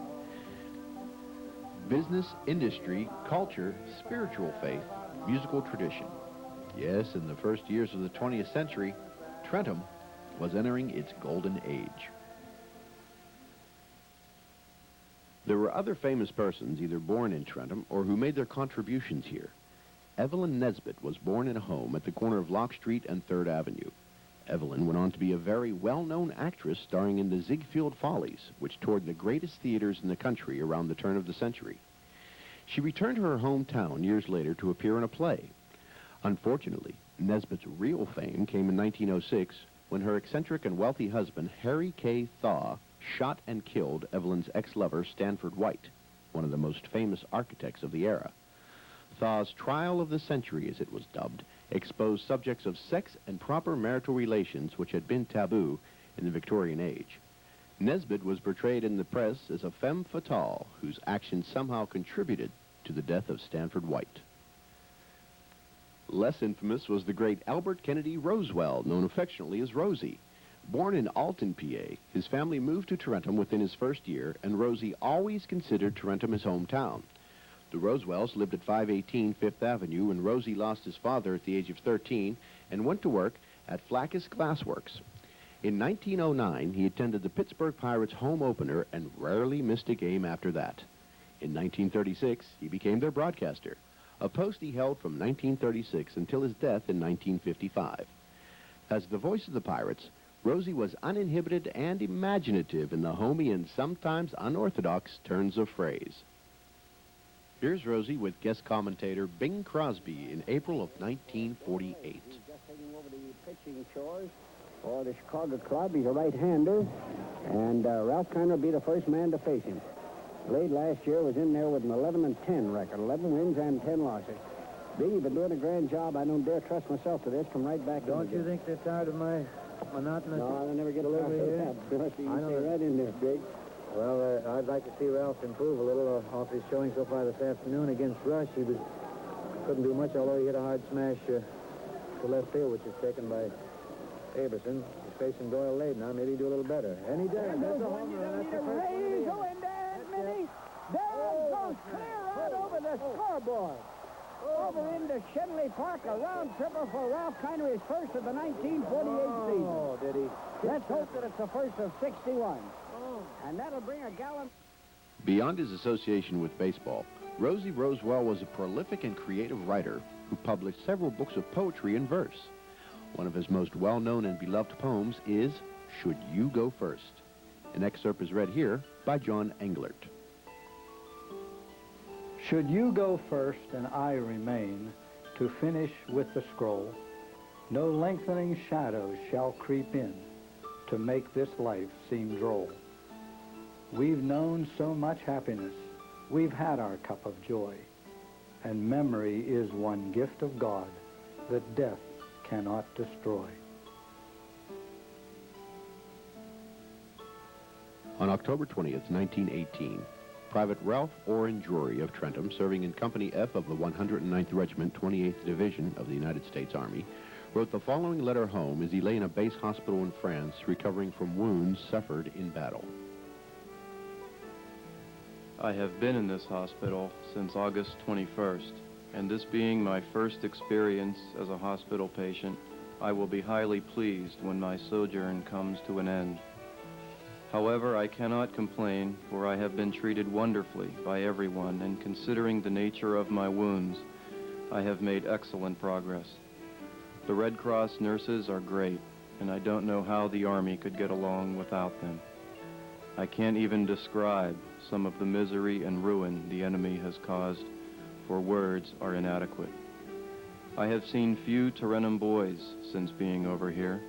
Business, industry, culture, spiritual faith, musical tradition. Yes, in the first years of the 20th century, Tarentum was entering its golden age. There were other famous persons either born in Tarentum or who made their contributions here. Evelyn Nesbit was born in a home at the corner of Lock Street and 3rd Avenue. Evelyn went on to be a very well-known actress starring in the Ziegfeld Follies, which toured the greatest theaters in the country around the turn of the century. She returned to her hometown years later to appear in a play. Unfortunately, Nesbit's real fame came in 1906 when her eccentric and wealthy husband, Harry K. Thaw, shot and killed Evelyn's ex-lover, Stanford White, one of the most famous architects of the era. Thaw's trial of the century, as it was dubbed, exposed subjects of sex and proper marital relations which had been taboo in the Victorian age. Nesbit was portrayed in the press as a femme fatale whose actions somehow contributed to the death of Stanford White. Less infamous was the great Albert Kennedy Rosewell, known affectionately as Rosie. Born in Alton, PA, his family moved to Tarentum within his first year, and Rosie always considered Tarentum his hometown. The Rosewells lived at 518 Fifth Avenue when Rosie lost his father at the age of 13 and went to work at Flaccus Glassworks. In 1909, he attended the Pittsburgh Pirates home opener and rarely missed a game after that. In 1936, he became their broadcaster, a post he held from 1936 until his death in 1955. As the voice of the pirates, Rosie was uninhibited and imaginative in the homey and sometimes unorthodox turns of phrase. Here's Rosie with guest commentator Bing Crosby in April of 1948. Just taking over the pitching chores for the Chicago club. He's a right-hander, and Ralph Kiner will be the first man to face him. Late last year was in there with an 11-10 record, 11 wins and 10 losses. Big, you've been doing a grand job. I don't dare trust myself to this. Come right back. Don't you think they're tired of my monotonous No, I never get delivery here? You I can know stay that. right in there, Big. Well, I'd like to see Ralph improve a little off his showing so far this afternoon against Rush. He couldn't do much, although he hit a hard smash to left field, which is taken by Aberson. He's facing Doyle late now. Maybe he'll do a little better. And he does. That's a home run. That's the first one. He's going down, Minnie. There it goes, clear right over the scoreboard. Over into Shenley Park, a round tripper for Ralph Kiner, his first of the 1948 season. Oh, did he? Let's hope that it's the first of 61. And that'll bring a gallon. Beyond his association with baseball, Rosie Rosewell was a prolific and creative writer who published several books of poetry and verse. One of his most well-known and beloved poems is Should You Go First? An excerpt is read here by John Englert. Should you go first and I remain to finish with the scroll, no lengthening shadows shall creep in to make this life seem droll. We've known so much happiness, we've had our cup of joy, and memory is one gift of God that death cannot destroy. On October 20th, 1918, Private Ralph Orrin Drury of Tarentum, serving in Company F of the 109th Regiment, 28th Division of the United States Army, wrote the following letter home as he lay in a base hospital in France recovering from wounds suffered in battle. I have been in this hospital since August 21st, and this being my first experience as a hospital patient, I will be highly pleased when my sojourn comes to an end. However, I cannot complain, for I have been treated wonderfully by everyone, and considering the nature of my wounds, I have made excellent progress. The Red Cross nurses are great, and I don't know how the Army could get along without them. I can't even describe some of the misery and ruin the enemy has caused, for words are inadequate. I have seen few Tarentum boys since being over here.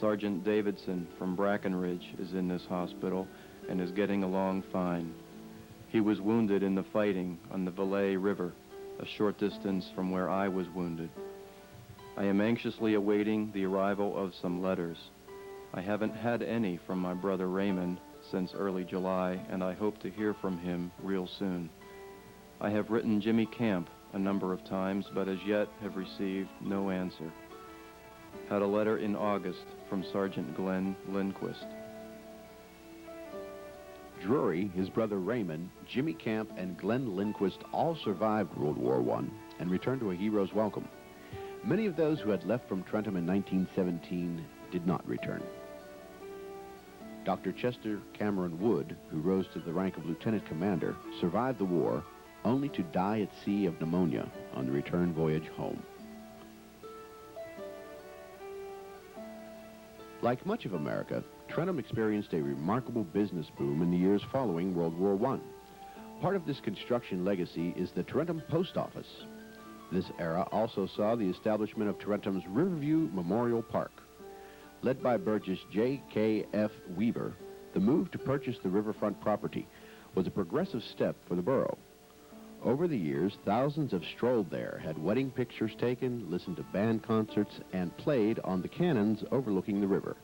Sergeant Davidson from Brackenridge is in this hospital and is getting along fine. He was wounded in the fighting on the Valais River, a short distance from where I was wounded. I am anxiously awaiting the arrival of some letters. I haven't had any from my brother Raymond since early July, and I hope to hear from him real soon. I have written Jimmy Camp a number of times, but as yet have received no answer. Had a letter in August from Sergeant Glenn Lindquist. Drury, his brother Raymond, Jimmy Camp, and Glenn Lindquist all survived World War I and returned to a hero's welcome. Many of those who had left from Tarentum in 1917 did not return. Dr. Chester Cameron Wood, who rose to the rank of lieutenant commander, survived the war only to die at sea of pneumonia on the return voyage home. Like much of America, Tarentum experienced a remarkable business boom in the years following World War I. Part of this construction legacy is the Tarentum Post Office. This era also saw the establishment of Tarentum's Riverview Memorial Park. Led by Burgess J.K.F. Weaver, the move to purchase the riverfront property was a progressive step for the borough. Over the years, thousands have strolled there, had wedding pictures taken, listened to band concerts, and played on the cannons overlooking the river.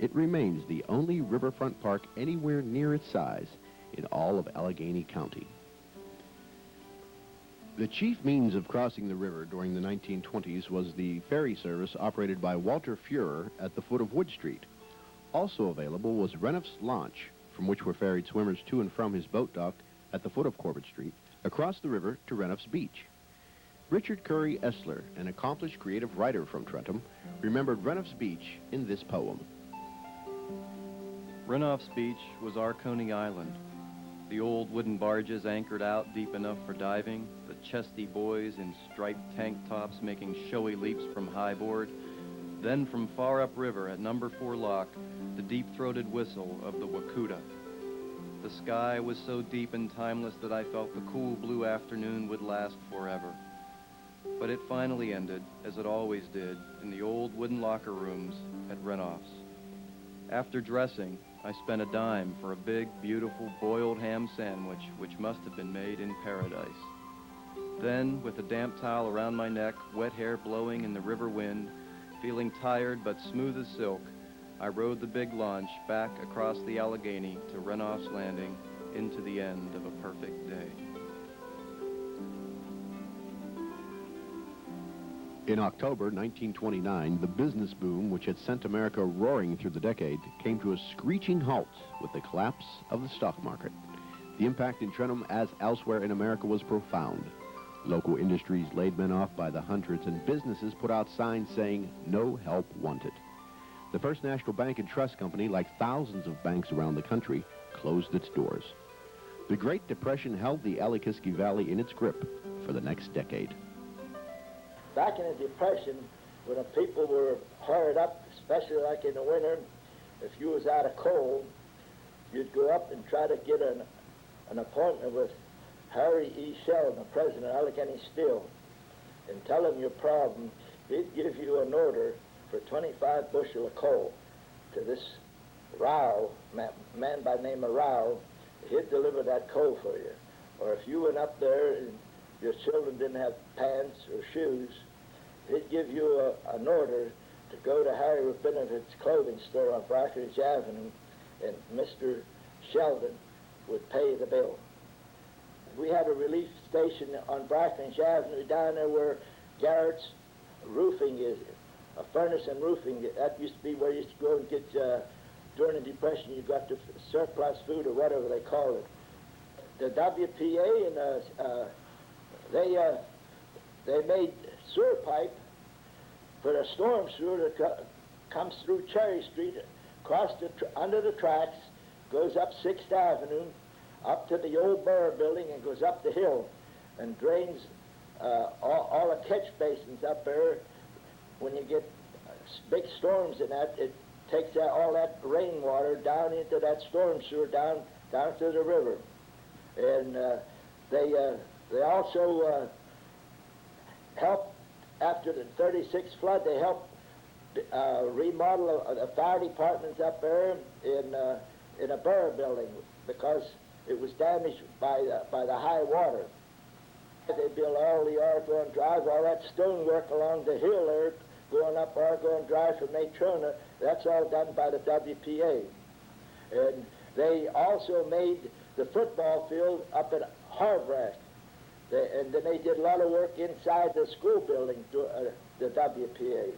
It remains the only riverfront park anywhere near its size in all of Allegheny County. The chief means of crossing the river during the 1920s was the ferry service operated by Walter Fuhrer at the foot of Wood Street. Also available was Renouf's launch, from which were ferried swimmers to and from his boat dock at the foot of Corbett Street, across the river to Renouf's Beach. Richard Curry Essler, an accomplished creative writer from Tarentum, remembered Renouf's Beach in this poem. Renouf's Beach was our Coney Island. The old wooden barges anchored out deep enough for diving, the chesty boys in striped tank tops making showy leaps from high board, Then from far upriver at number 4 lock, the deep-throated whistle of the Wakuta. The sky was so deep and timeless that I felt the cool blue afternoon would last forever. But it finally ended, as it always did, in the old wooden locker rooms at Renoff's. After dressing, I spent a dime for a big, beautiful boiled ham sandwich, which must have been made in paradise. Then, with a damp towel around my neck, wet hair blowing in the river wind, feeling tired but smooth as silk, I rode the big launch back across the Allegheny to Renoff's Landing into the end of a perfect day. In October 1929, the business boom, which had sent America roaring through the decade, came to a screeching halt with the collapse of the stock market. The impact in Trenton, as elsewhere in America, was profound. Local industries laid men off by the hundreds, and businesses put out signs saying, "No help wanted." The First National Bank and Trust Company, like thousands of banks around the country, closed its doors. The Great Depression held the Allegheny Valley in its grip for the next decade. Back in the Depression, when the people were hard up, especially like in the winter, if you was out of coal, you'd go up and try to get an appointment with Harry E. Sheldon, the president of Allegheny Steel, and tell him your problem. He'd give you an order for 25 bushel of coal to this Rao, man by the name of Rao. He'd deliver that coal for you. Or if you went up there and your children didn't have pants or shoes, he'd give you an order to go to Harry Benefit's clothing store on Brackenridge Avenue, and Mr. Sheldon would pay the bill. We had a relief station on Brackenridge Avenue down there where Garrett's roofing is, a furnace and roofing. That used to be where you used to go and get, during the Depression, you got the surplus food or whatever they call it. The WPA and they made sewer pipe for the storm sewer that comes through Cherry Street, under the tracks, goes up 6th Avenue, up to the old Borough building, and goes up the hill and drains all the catch basins up there. When you get big storms in that, it takes all that rainwater down into that storm sewer down to the river. And they also helped, after the 36 flood, they helped remodel the fire departments up there in a borough building because it was damaged by the high water. They built all the Argonne Drive, all that stonework along the hill there, going up Argonne Drive from Natrona. That's all done by the WPA. And they also made the football field up at Harbrack. And then they did a lot of work inside the school building, the WPA.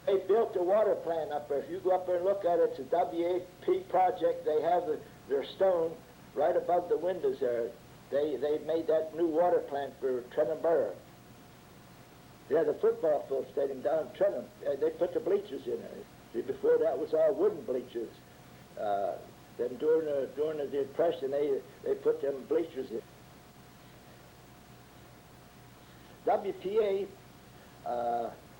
They built a water plant up there. If you go up there and look at it, it's a WAP project. They have their stone right above the windows there. They made that new water plant for Trenton Borough. Yeah, the football field stadium down in Trenton. They put the bleachers in there. Before that was all wooden bleachers. Then during the Depression, they put them bleachers in. WPA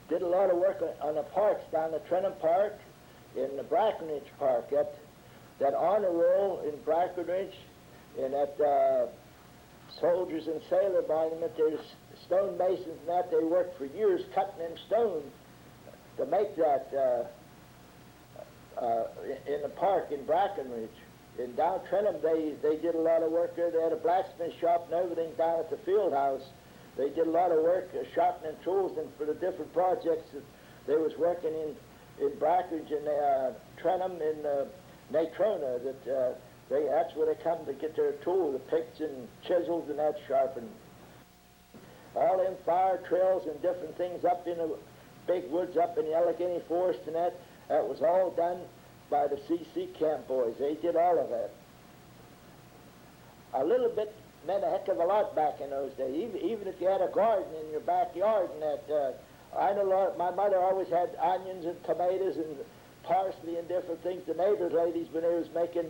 did a lot of work on the parks down the Trenton Park, in the Brackenridge Park, that honor roll in Brackenridge, and at Soldiers and Sailor Monument. There's stonemasons and that. They worked for years cutting them stone to make that in the park in Brackenridge. In down Trenton, they did a lot of work there. They had a blacksmith shop and everything down at the field house. They did a lot of work sharpening tools, and for the different projects that they was working in Brackenridge and Trenton and Natrona, that's where they come to get their tools, the picks and chisels and that sharpened. All them fire trails and different things up in the big woods up in the Allegheny Forest and that was all done by the CC Camp boys. They did all of that. A little bit meant a heck of a lot back in those days. Even if you had a garden in your backyard and that, I know my mother always had onions and tomatoes and parsley and different things. The neighbors' ladies, when they was making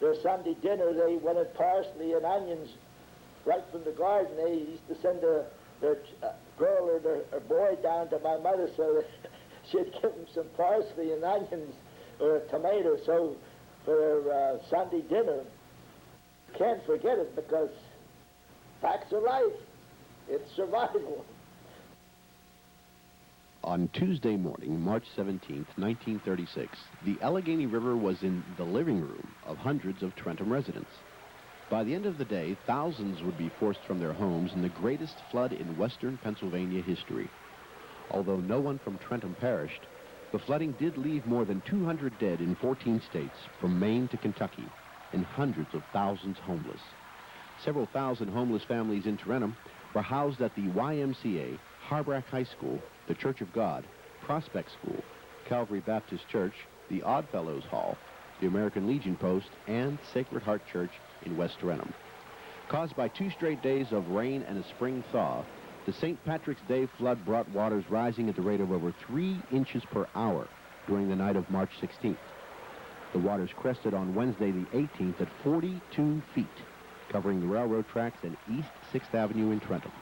their Sunday dinner, they wanted parsley and onions right from the garden. They used to send their girl or their boy down to my mother so that she'd give them some parsley and onions or a tomato so for Sunday dinner. Can't forget it because facts of life. It's survival. On Tuesday morning, March 17th, 1936, the Allegheny River was in the living room of hundreds of Tarentum residents. By the end of the day, thousands would be forced from their homes in the greatest flood in western Pennsylvania history. Although no one from Tarentum perished, the flooding did leave more than 200 dead in 14 states, from Maine to Kentucky, and hundreds of thousands homeless. Several thousand homeless families in Tarentum were housed at the YMCA, Harbrack High School, the Church of God, Prospect School, Calvary Baptist Church, the Oddfellows Hall, the American Legion Post, and Sacred Heart Church in West Tarentum. Caused by 2 straight days of rain and a spring thaw, the St. Patrick's Day flood brought waters rising at the rate of over 3 inches per hour during the night of March 16th. The waters crested on Wednesday the 18th at 42 feet, covering the railroad tracks and East 6th Avenue in Tarentum.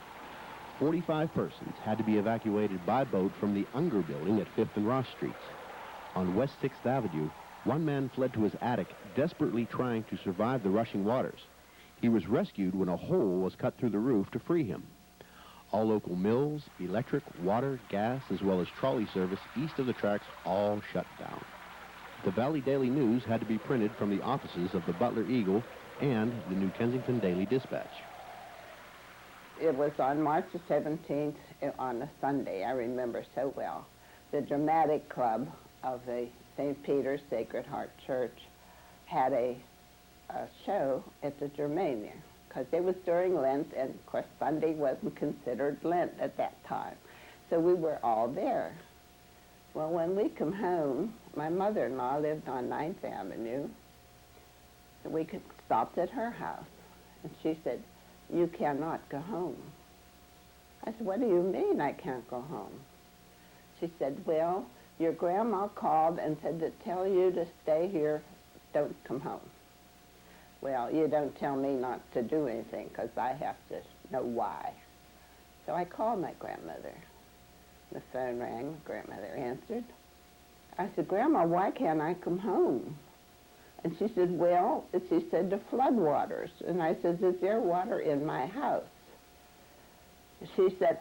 45 persons had to be evacuated by boat from the Unger building at 5th and Ross Streets. On West 6th Avenue, one man fled to his attic, desperately trying to survive the rushing waters. He was rescued when a hole was cut through the roof to free him. All local mills, electric, water, gas, as well as trolley service east of the tracks all shut down. The Valley Daily News had to be printed from the offices of the Butler Eagle and the New Kensington Daily Dispatch. It was on March the 17th, on a Sunday, I remember so well. The Dramatic Club of the St. Peter's Sacred Heart Church had a show at the Germania, because it was during Lent, and of course Sunday wasn't considered Lent at that time. So we were all there. Well, when we come home, my mother-in-law lived on 9th Avenue, and we stopped at her house, and she said, "You cannot go home." I said, "What do you mean I can't go home?" She said, "Well, your grandma called and said to tell you to stay here, don't come home." Well, you don't tell me not to do anything because I have to know why. So I called my grandmother. The phone rang, my grandmother answered. I said, "Grandma, why can't I come home?" And she said, "Well," she said, "the floodwaters." And I said, "Is there water in my house?" She said,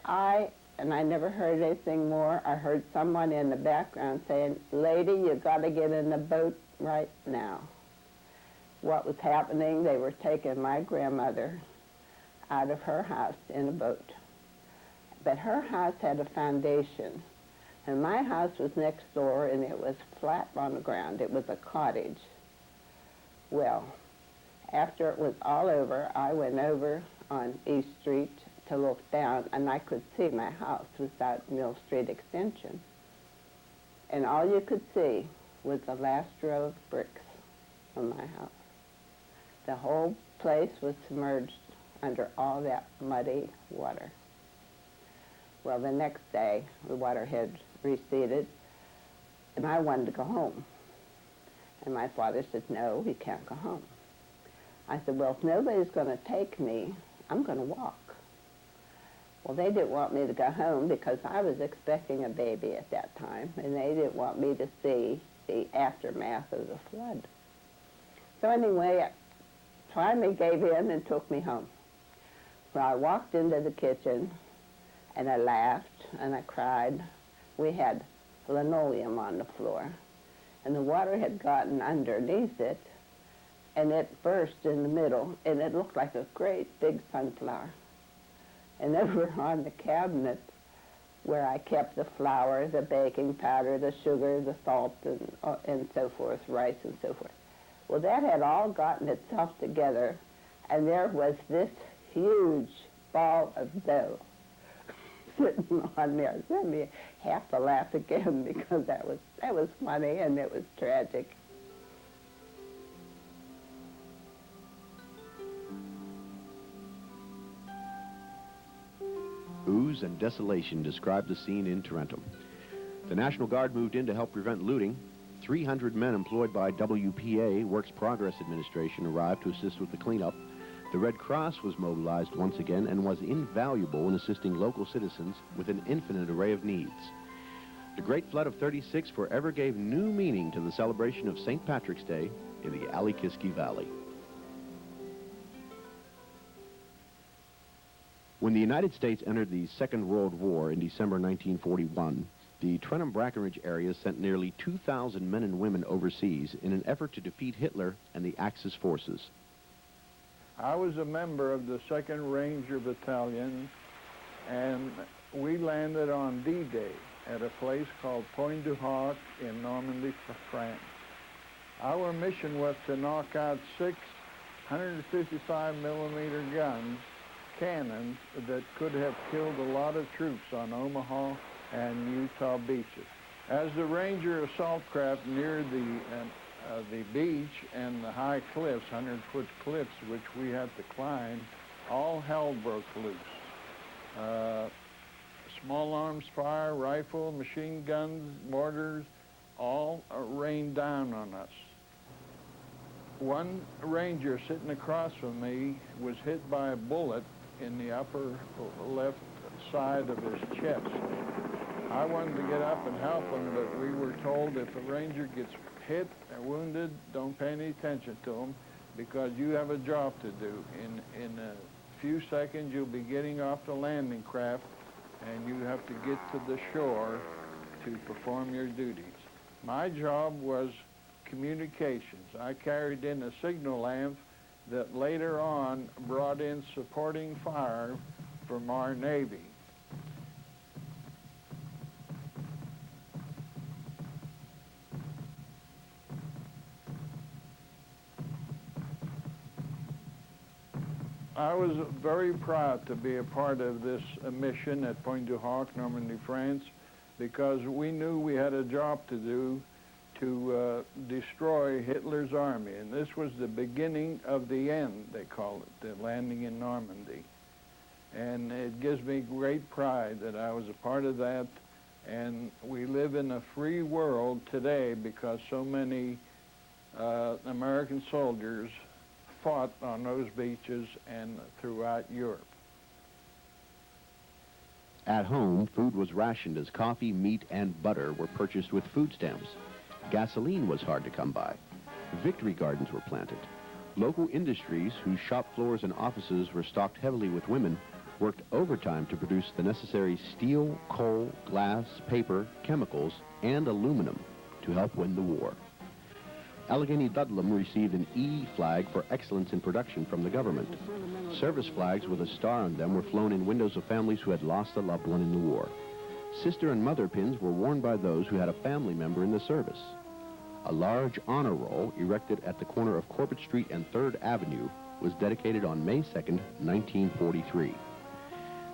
and I never heard anything more. I heard someone in the background saying, "Lady, you got to get in the boat right now." What was happening, they were taking my grandmother out of her house in a boat. But her house had a foundation, and my house was next door, and it was flat on the ground. It was a cottage. Well, after it was all over, I went over on East Street to look down, and I could see my house without Mill Street Extension. And all you could see was the last row of bricks on my house. The whole place was submerged under all that muddy water. Well, the next day, the water had receded, and I wanted to go home. And my father said, "No, we can't go home." I said, "Well, if nobody's going to take me, I'm going to walk." Well, they didn't want me to go home because I was expecting a baby at that time, and they didn't want me to see the aftermath of the flood. So anyway, I finally gave in and took me home. Well, I walked into the kitchen, and I laughed, and I cried. We had linoleum on the floor, and the water had gotten underneath it, and it burst in the middle, and it looked like a great big sunflower. And over on the cabinet where I kept the flour, the baking powder, the sugar, the salt, and so forth, rice and so forth. Well, that had all gotten itself together, and there was this huge ball of dough sitting on there. It made me have to laugh again because that was funny and it was tragic. Ooze and desolation described the scene in Tarentum. The National Guard moved in to help prevent looting. 300 men employed by WPA, Works Progress Administration, arrived to assist with the cleanup. The Red Cross was mobilized once again and was invaluable in assisting local citizens with an infinite array of needs. The Great Flood of '36 forever gave new meaning to the celebration of St. Patrick's Day in the Alikiski Valley. When the United States entered the Second World War in December 1941, the Trenton-Brackenridge area sent nearly 2,000 men and women overseas in an effort to defeat Hitler and the Axis forces. I was a member of the 2nd Ranger Battalion, and we landed on D-Day at a place called Pointe du Hoc in Normandy, France. Our mission was to knock out 6 155-millimeter guns, cannons, that could have killed a lot of troops on Omaha and Utah beaches. As the Ranger assault craft neared the beach and the high cliffs, 100-foot cliffs, which we had to climb, all hell broke loose. Small arms fire, rifle, machine guns, mortars, all rained down on us. One Ranger sitting across from me was hit by a bullet in the upper left side of his chest. I wanted to get up and help him, but we were told if a Ranger gets hit or wounded, don't pay any attention to him because you have a job to do. In a few seconds, you'll be getting off the landing craft and you have to get to the shore to perform your duties. My job was communications. I carried in a signal lamp that later on brought in supporting fire from our Navy. I was very proud to be a part of this mission at Pointe du Hoc, Normandy, France, because we knew we had a job to do to destroy Hitler's army. And this was the beginning of the end, they call it, the landing in Normandy. And it gives me great pride that I was a part of that. And we live in a free world today because so many American soldiers fought on those beaches and throughout Europe. At home, food was rationed as coffee, meat, and butter were purchased with food stamps. Gasoline was hard to come by. Victory gardens were planted. Local industries, whose shop floors and offices were stocked heavily with women, worked overtime to produce the necessary steel, coal, glass, paper, chemicals, and aluminum to help win the war. Allegheny Ludlam received an E flag for excellence in production from the government. Service flags with a star on them were flown in windows of families who had lost a loved one in the war. Sister and mother pins were worn by those who had a family member in the service. A large honor roll erected at the corner of Corbett Street and 3rd Avenue was dedicated on May 2nd, 1943.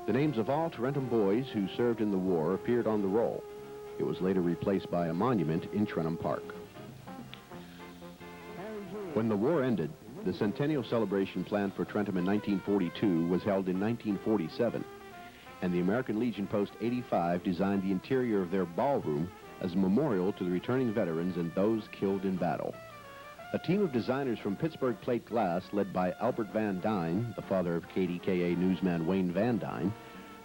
The names of all Tarentum boys who served in the war appeared on the roll. It was later replaced by a monument in Trentham Park. When the war ended, the centennial celebration planned for Trentham in 1942 was held in 1947, and the American Legion Post 85 designed the interior of their ballroom as a memorial to the returning veterans and those killed in battle. A team of designers from Pittsburgh Plate Glass, led by Albert Van Dyne, the father of KDKA newsman Wayne Van Dyne,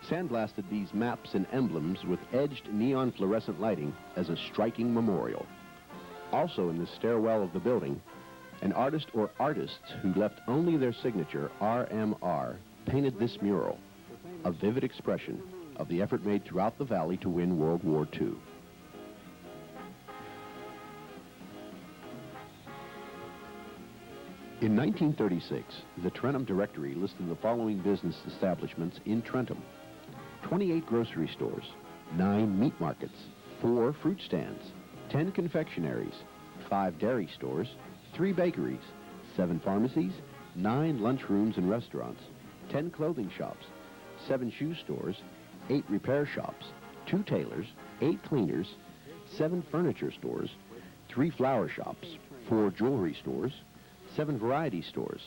sandblasted these maps and emblems with edged neon fluorescent lighting as a striking memorial. Also in the stairwell of the building, an artist or artists who left only their signature, RMR, painted this mural, a vivid expression of the effort made throughout the valley to win World War II. In 1936, the Trentham Directory listed the following business establishments in Trentham: 28 grocery stores, 9 meat markets, 4 fruit stands, 10 confectionaries, 5 dairy stores, 3 bakeries, 7 pharmacies, 9 lunchrooms and restaurants, 10 clothing shops, 7 shoe stores, 8 repair shops, 2 tailors, 8 cleaners, 7 furniture stores, 3 flower shops, 4 jewelry stores, 7 variety stores,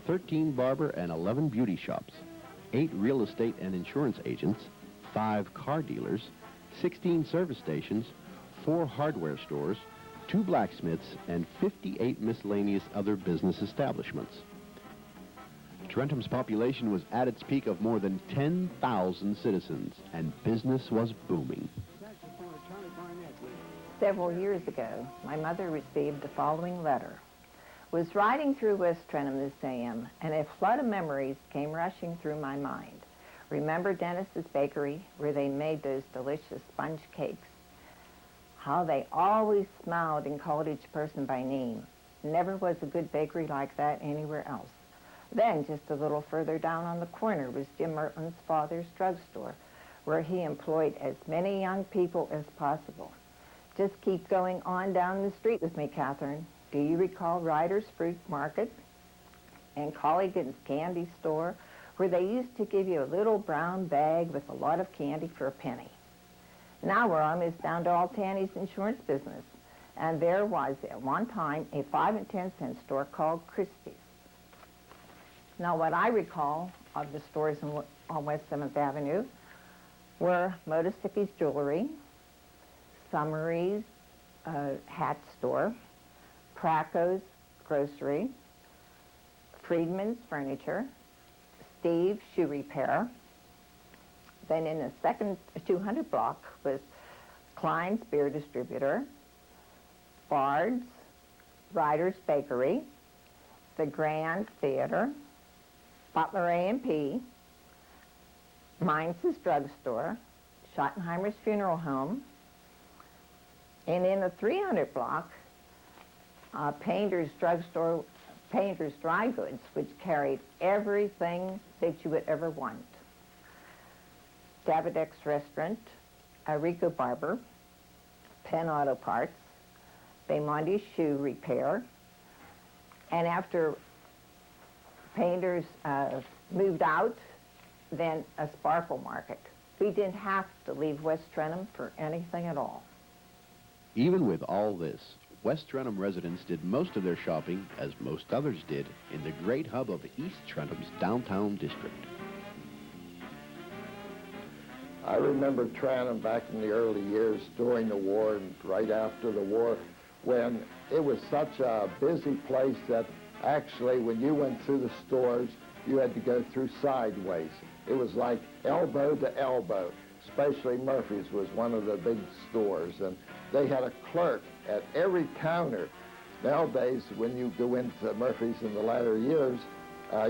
13 barber and 11 beauty shops, 8 real estate and insurance agents, 5 car dealers, 16 service stations, 4 hardware stores, 2 blacksmiths, and 58 miscellaneous other business establishments. Trentham's population was at its peak of more than 10,000 citizens, and business was booming. Several years ago, my mother received the following letter. Was riding through West Trentham this AM, and a flood of memories came rushing through my mind. Remember Dennis's Bakery, where they made those delicious sponge cakes? How they always smiled and called each person by name. Never was a good bakery like that anywhere else. Then, just a little further down on the corner was Jim Mertlin's father's drugstore, where he employed as many young people as possible. Just keep going on down the street with me, Catherine. Do you recall Ryder's Fruit Market and Colligan's Candy Store, where they used to give you a little brown bag with a lot of candy for a penny? Now we're almost down to Altani's insurance business, and there was at one time a 5 and 10 cent store called Christie's. Now what I recall of the stores on West 7th Avenue were Motosicky's Jewelry, Summery's Hat Store, Praco's Grocery, Friedman's Furniture, Steve's Shoe Repair. Then in the second 200 block was Klein's Beer Distributor, Bard's, Ryder's Bakery, the Grand Theater, Butler A&P, Mainz's Drugstore, Schottenheimer's Funeral Home, and in the 300 block, Painter's Drugstore, Painter's Dry Goods, which carried everything that you would ever want. Davidex Restaurant, Rico Barber, Penn Auto Parts, Baymondi's Shoe Repair, and after Painters moved out, then a Sparkle Market. We didn't have to leave West Trentham for anything at all. Even with all this, West Trentham residents did most of their shopping, as most others did, in the great hub of East Trentham's downtown district. I remember Trentham back in the early years during the war and right after the war, when it was such a busy place that actually when you went through the stores, you had to go through sideways. It was like elbow to elbow. Especially Murphy's was one of the big stores, and they had a clerk at every counter. Nowadays, when you go into Murphy's in the latter years,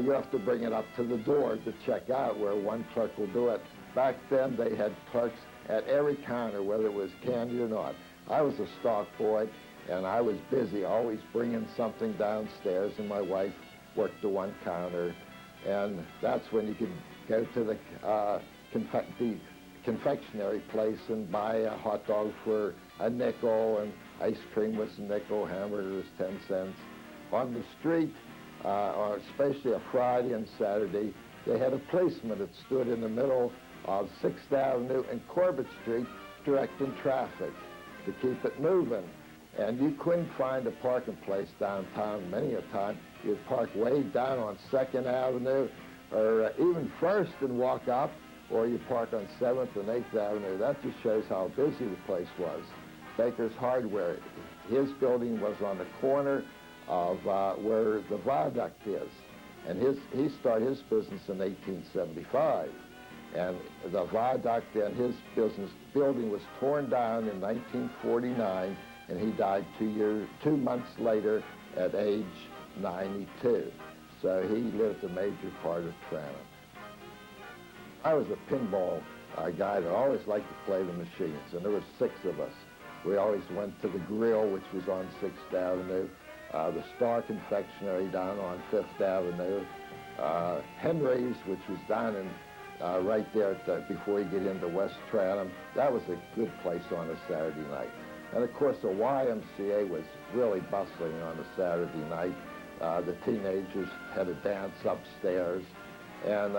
you have to bring it up to the door to check out, where one clerk will do it. Back then, they had clerks at every counter, whether it was candy or not. I was a stock boy, and I was busy, always bringing something downstairs, and my wife worked the one counter. And that's when you could go to the confectionery place and buy a hot dog for a nickel, and ice cream was a nickel, hamburgers 10 cents. On the street, or especially a Friday and Saturday, they had a policeman that stood in the middle of 6th Avenue and Corbett Street directing traffic to keep it moving. And you couldn't find a parking place downtown many a time. You'd park way down on 2nd Avenue, or even 1st and walk up, or you park on 7th and 8th Avenue. That just shows how busy the place was. Baker's Hardware, his building was on the corner of where the viaduct is. And he started his business in 1875. And the viaduct and his building was torn down in 1949, and he died 2 months later at age 92. So he lived a major part of Trentham. I was a pinball guy that always liked to play the machines, and there were 6 of us. We always went to the Grill, which was on 6th Avenue, the Star Confectionery down on 5th Avenue, Henry's, which was down in right there before you get into West Trentham. That was a good place on a Saturday night. And of course, the YMCA was really bustling on a Saturday night. The teenagers had a dance upstairs. And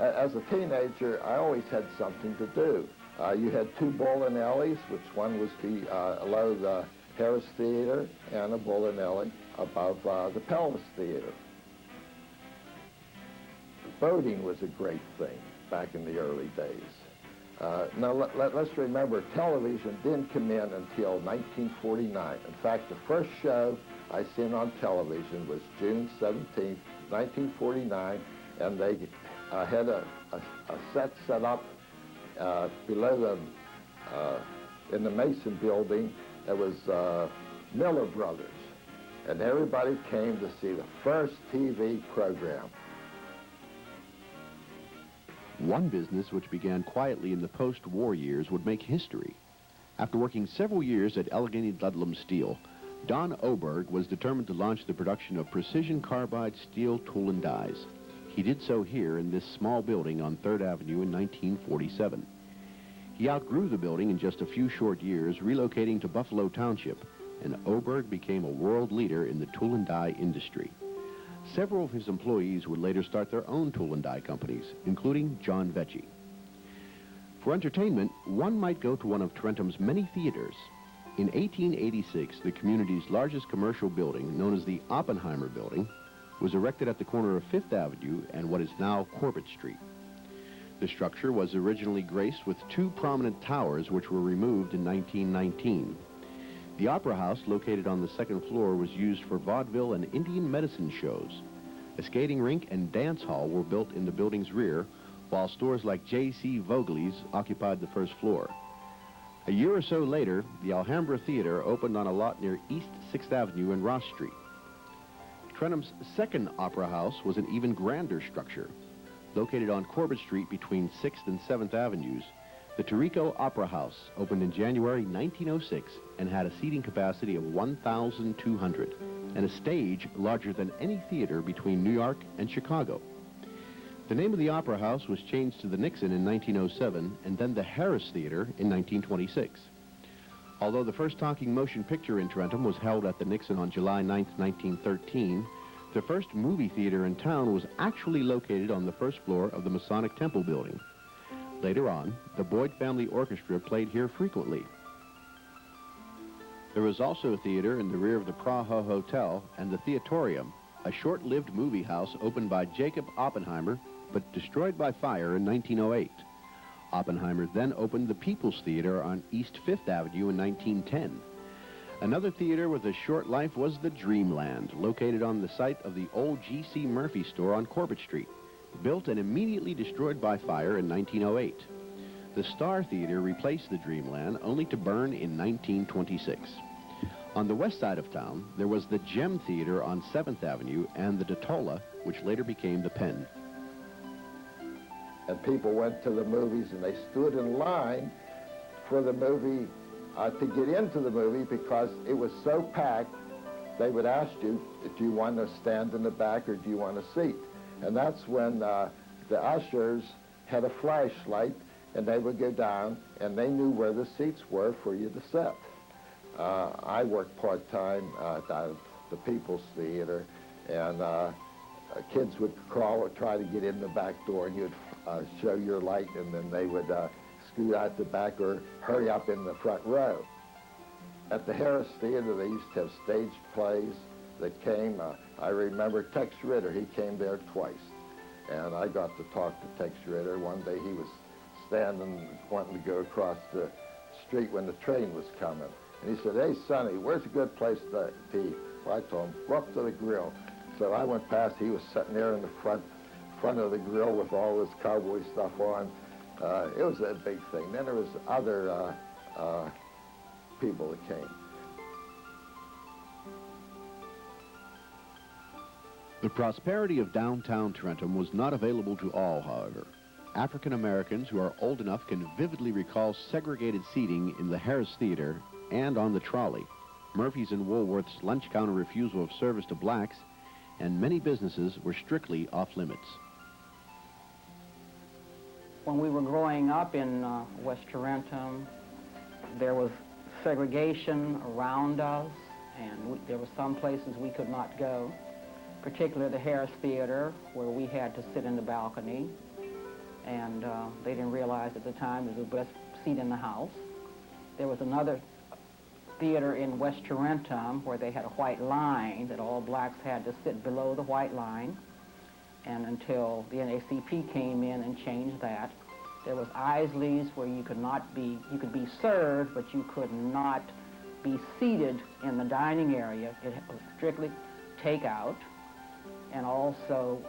as a teenager, I always had something to do. You had 2 bowling alleys, which one was below the Harris Theater, and a bowling alley above the Pelvis Theater. Boating was a great thing back in the early days. Now, let's remember, television didn't come in until 1949. In fact, the first show I seen on television was June 17th, 1949, and they had a set up below them in the Mason building, it was Miller Brothers. And everybody came to see the first TV program. One business which began quietly in the post-war years would make history. After working several years at Allegheny Ludlam Steel, Don Oberg was determined to launch the production of precision carbide steel tool and dies. He did so here in this small building on 3rd Avenue in 1947. He outgrew the building in just a few short years, relocating to Buffalo Township, and Oberg became a world leader in the tool and die industry. Several of his employees would later start their own tool and die companies, including John Vecchi. For entertainment, one might go to one of Tarentum's many theaters. In 1886, the community's largest commercial building, known as the Oppenheimer Building, was erected at the corner of 5th Avenue and what is now Corbett Street. The structure was originally graced with 2 prominent towers which were removed in 1919. The Opera House, located on the 2nd floor, was used for vaudeville and Indian medicine shows. A skating rink and dance hall were built in the building's rear, while stores like J.C. Vogel's occupied the 1st floor. A year or so later, the Alhambra Theater opened on a lot near East 6th Avenue and Ross Street. Tarentum's 2nd Opera House was an even grander structure. Located on Corbett Street between 6th and 7th Avenues, the Tirico Opera House opened in January 1906 and had a seating capacity of 1,200 and a stage larger than any theater between New York and Chicago. The name of the Opera House was changed to the Nixon in 1907 and then the Harris Theater in 1926. Although the first talking motion picture in Tarentum was held at the Nixon on July 9, 1913, the first movie theater in town was actually located on the 1st floor of the Masonic Temple building. Later on, the Boyd Family Orchestra played here frequently. There was also a theater in the rear of the Praha Hotel and the Theatorium, a short-lived movie house opened by Jacob Oppenheimer but destroyed by fire in 1908. Oppenheimer then opened the People's Theater on East 5th Avenue in 1910. Another theater with a short life was the Dreamland, located on the site of the old G.C. Murphy store on Corbett Street, built and immediately destroyed by fire in 1908. The Star Theater replaced the Dreamland, only to burn in 1926. On the west side of town, there was the Gem Theater on 7th Avenue and the Datola, which later became the Penn. And people went to the movies and they stood in line for the movie to get into the movie because it was so packed. They would ask you, do you want to stand in the back or do you want a seat? And that's when the ushers had a flashlight and they would go down and they knew where the seats were for you to sit. I worked part-time at the People's Theater, and kids would crawl or try to get in the back door, and you'd show your light, and then they would scoot out the back or hurry up in the front row. At the Harris Theater, they used to have stage plays that came. I remember Tex Ritter. He came there twice, and I got to talk to Tex Ritter. One day he was standing, wanting to go across the street when the train was coming. And he said, "Hey, Sonny, where's a good place to eat?" Well, I told him, "Go up to the grill." So I went past. He was sitting there in the front of the grill with all this cowboy stuff on. It was a big thing. Then there was other people that came. The prosperity of downtown Tarentum was not available to all, however. African Americans who are old enough can vividly recall segregated seating in the Harris Theater and on the trolley, Murphy's and Woolworth's lunch counter refusal of service to blacks, and many businesses were strictly off-limits. When we were growing up in West Tarentum, there was segregation around us, and there were some places we could not go, particularly the Harris Theater, where we had to sit in the balcony, and they didn't realize at the time it was the best seat in the house. There was another theater in West Tarentum where they had a white line that all blacks had to sit below the white line, and until the NAACP came in and changed that. There was Isley's where you could be served, but you could not be seated in the dining area. It was strictly takeout. And also,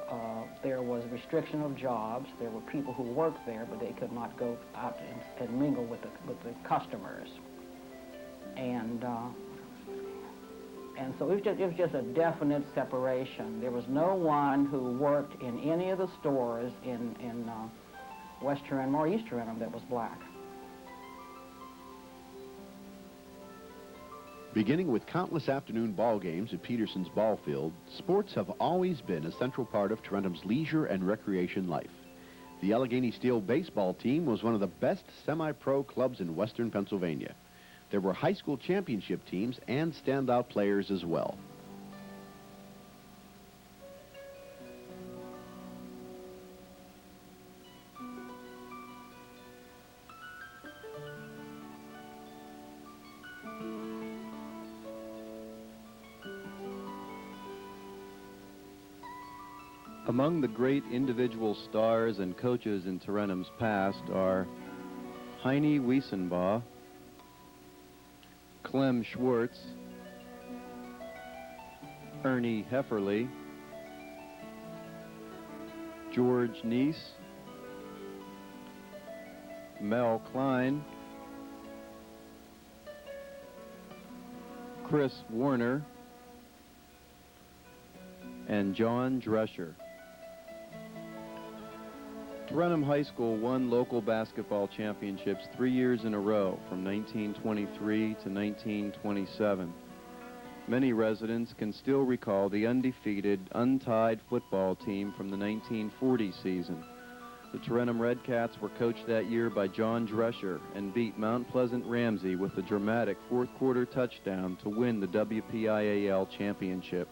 there was restriction of jobs. There were people who worked there, but they could not go out and mingle with the customers. And so it was just a definite separation. There was no one who worked in any of the stores in West Tarentum or East Tarentum that was black. Beginning with countless afternoon ball games at Peterson's ball field, sports have always been a central part of Tarentum's leisure and recreation life. The Allegheny Steel baseball team was one of the best semi-pro clubs in western Pennsylvania. There were high school championship teams and standout players as well. Among the great individual stars and coaches in Tarentum's past are Heine Wiesenbaugh, Clem Schwartz, Ernie Hefferly, George Neese, Mel Klein, Chris Warner, and John Drescher. Tarentum High School won local basketball championships 3 years in a row, from 1923 to 1927. Many residents can still recall the undefeated, untied football team from the 1940 season. The Tarentum Redcats were coached that year by John Drescher and beat Mount Pleasant Ramsey with a dramatic fourth-quarter touchdown to win the WPIAL championship.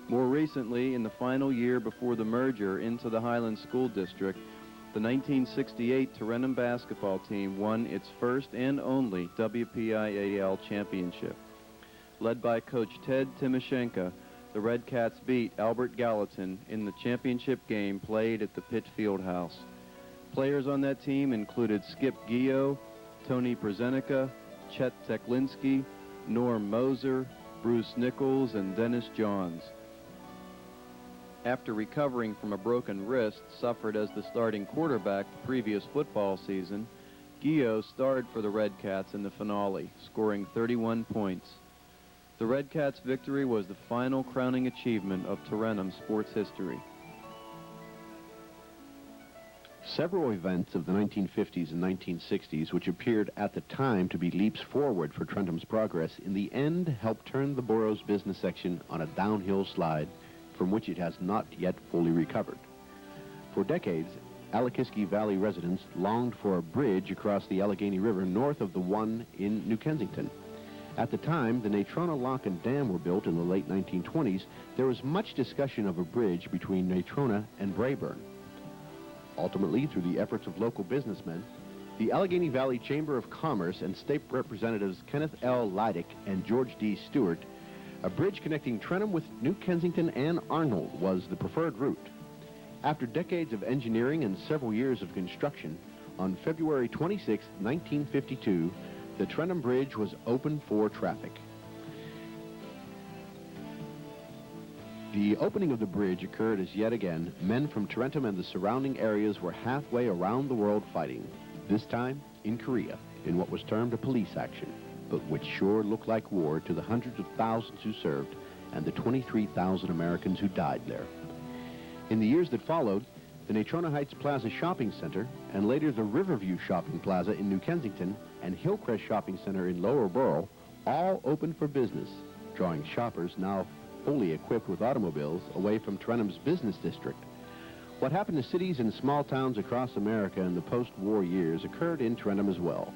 More recently, in the final year before the merger into the Highland School District, the 1968 Tarentum basketball team won its first and only WPIAL championship. Led by Coach Ted Timoshenko, the Redcats beat Albert Gallatin in the championship game played at the Pitt Fieldhouse. Players on that team included Skip Gio, Tony Przenica, Chet Teklinski, Norm Moser, Bruce Nichols, and Dennis Johns. After recovering from a broken wrist suffered as the starting quarterback the previous football season, Gio starred for the Redcats in the finale, scoring 31 points. The Redcats' victory was the final crowning achievement of Tarentum sports history. Several events of the 1950s and 1960s, which appeared at the time to be leaps forward for Tarentum's progress, in the end helped turn the borough's business section on a downhill slide from which it has not yet fully recovered. For decades, Allegheny Valley residents longed for a bridge across the Allegheny River north of the one in New Kensington. At the time the Natrona Lock and Dam were built in the late 1920s, there was much discussion of a bridge between Natrona and Brayburn. Ultimately, through the efforts of local businessmen, the Allegheny Valley Chamber of Commerce and State Representatives Kenneth L. Leidick and George D. Stewart, a bridge connecting Trentham with New Kensington and Arnold was the preferred route. After decades of engineering and several years of construction, on February 26, 1952, the Trentham Bridge was open for traffic. The opening of the bridge occurred as yet again men from Tarentum and the surrounding areas were halfway around the world fighting, this time in Korea, in what was termed a police action, but which sure looked like war to the hundreds of thousands who served and the 23,000 Americans who died there. In the years that followed, the Natrona Heights Plaza Shopping Center, and later the Riverview Shopping Plaza in New Kensington and Hillcrest Shopping Center in Lower Borough, all opened for business, drawing shoppers now fully equipped with automobiles away from Tarentum's business district. What happened to cities and small towns across America in the post-war years occurred in Tarentum as well.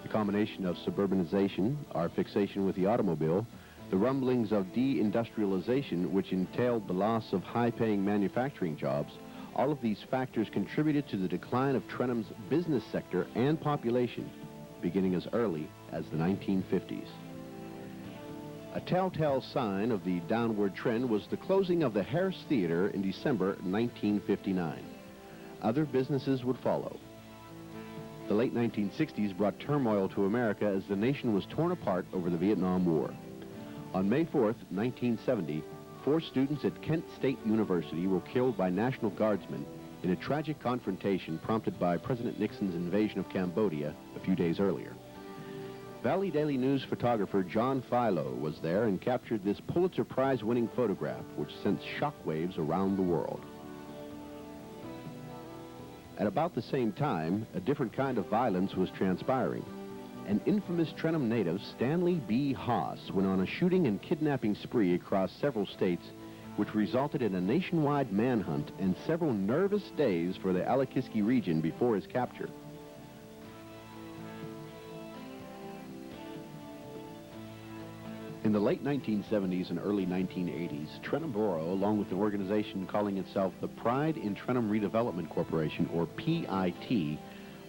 The combination of suburbanization, our fixation with the automobile, the rumblings of deindustrialization, which entailed the loss of high-paying manufacturing jobs, all of these factors contributed to the decline of Tarentum's business sector and population, beginning as early as the 1950s. A telltale sign of the downward trend was the closing of the Harris Theater in December 1959. Other businesses would follow. The late 1960s brought turmoil to America as the nation was torn apart over the Vietnam War. On May 4th, 1970, 4 students at Kent State University were killed by National Guardsmen in a tragic confrontation prompted by President Nixon's invasion of Cambodia a few days earlier. Valley Daily News photographer John Philo was there and captured this Pulitzer Prize-winning photograph, which sent shockwaves around the world. At about the same time, a different kind of violence was transpiring. An infamous Trentham native, Stanley B. Haas, went on a shooting and kidnapping spree across several states, which resulted in a nationwide manhunt and several nervous days for the Alakiski region before his capture. In the late 1970s and early 1980s, Trentham Borough, along with an organization calling itself the Pride in Trentham Redevelopment Corporation, or PIT,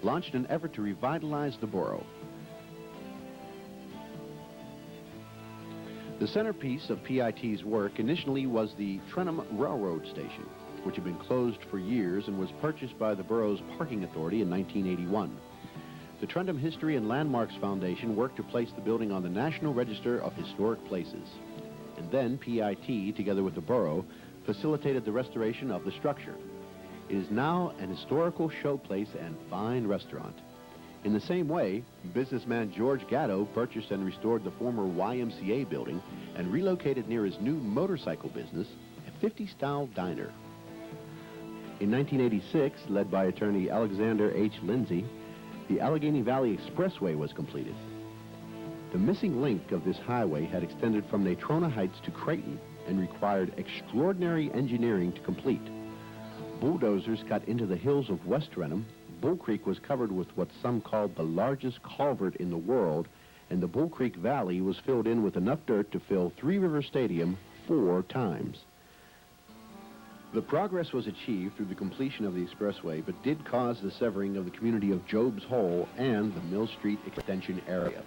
launched an effort to revitalize the borough. The centerpiece of PIT's work initially was the Trentham Railroad Station, which had been closed for years and was purchased by the borough's Parking Authority in 1981. The Trentham History and Landmarks Foundation worked to place the building on the National Register of Historic Places. And then PIT, together with the borough, facilitated the restoration of the structure. It is now an historical showplace and fine restaurant. In the same way, businessman George Gatto purchased and restored the former YMCA building and relocated near his new motorcycle business, a 50-style diner. In 1986, led by attorney Alexander H. Lindsay, the Allegheny Valley Expressway was completed. The missing link of this highway had extended from Natrona Heights to Creighton and required extraordinary engineering to complete. Bulldozers cut into the hills of West Trentham. Bull Creek was covered with what some called the largest culvert in the world, and the Bull Creek Valley was filled in with enough dirt to fill Three River Stadium 4 times. The progress was achieved through the completion of the expressway, but did cause the severing of the community of Job's Hole and the Mill Street Extension area.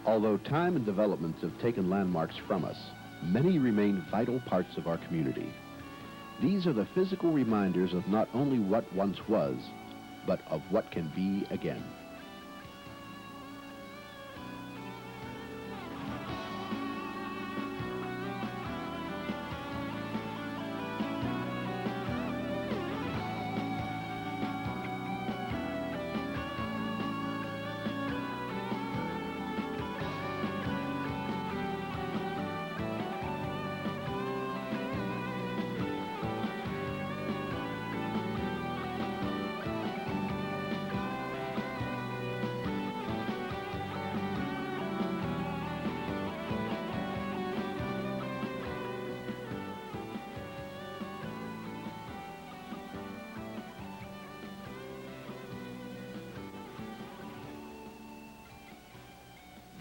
Although time and developments have taken landmarks from us, many remain vital parts of our community. These are the physical reminders of not only what once was, but of what can be again.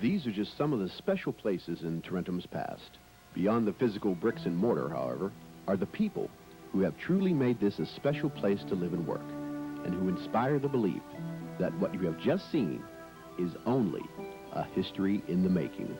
These are just some of the special places in Tarentum's past. Beyond the physical bricks and mortar, however, are the people who have truly made this a special place to live and work, and who inspire the belief that what you have just seen is only a history in the making.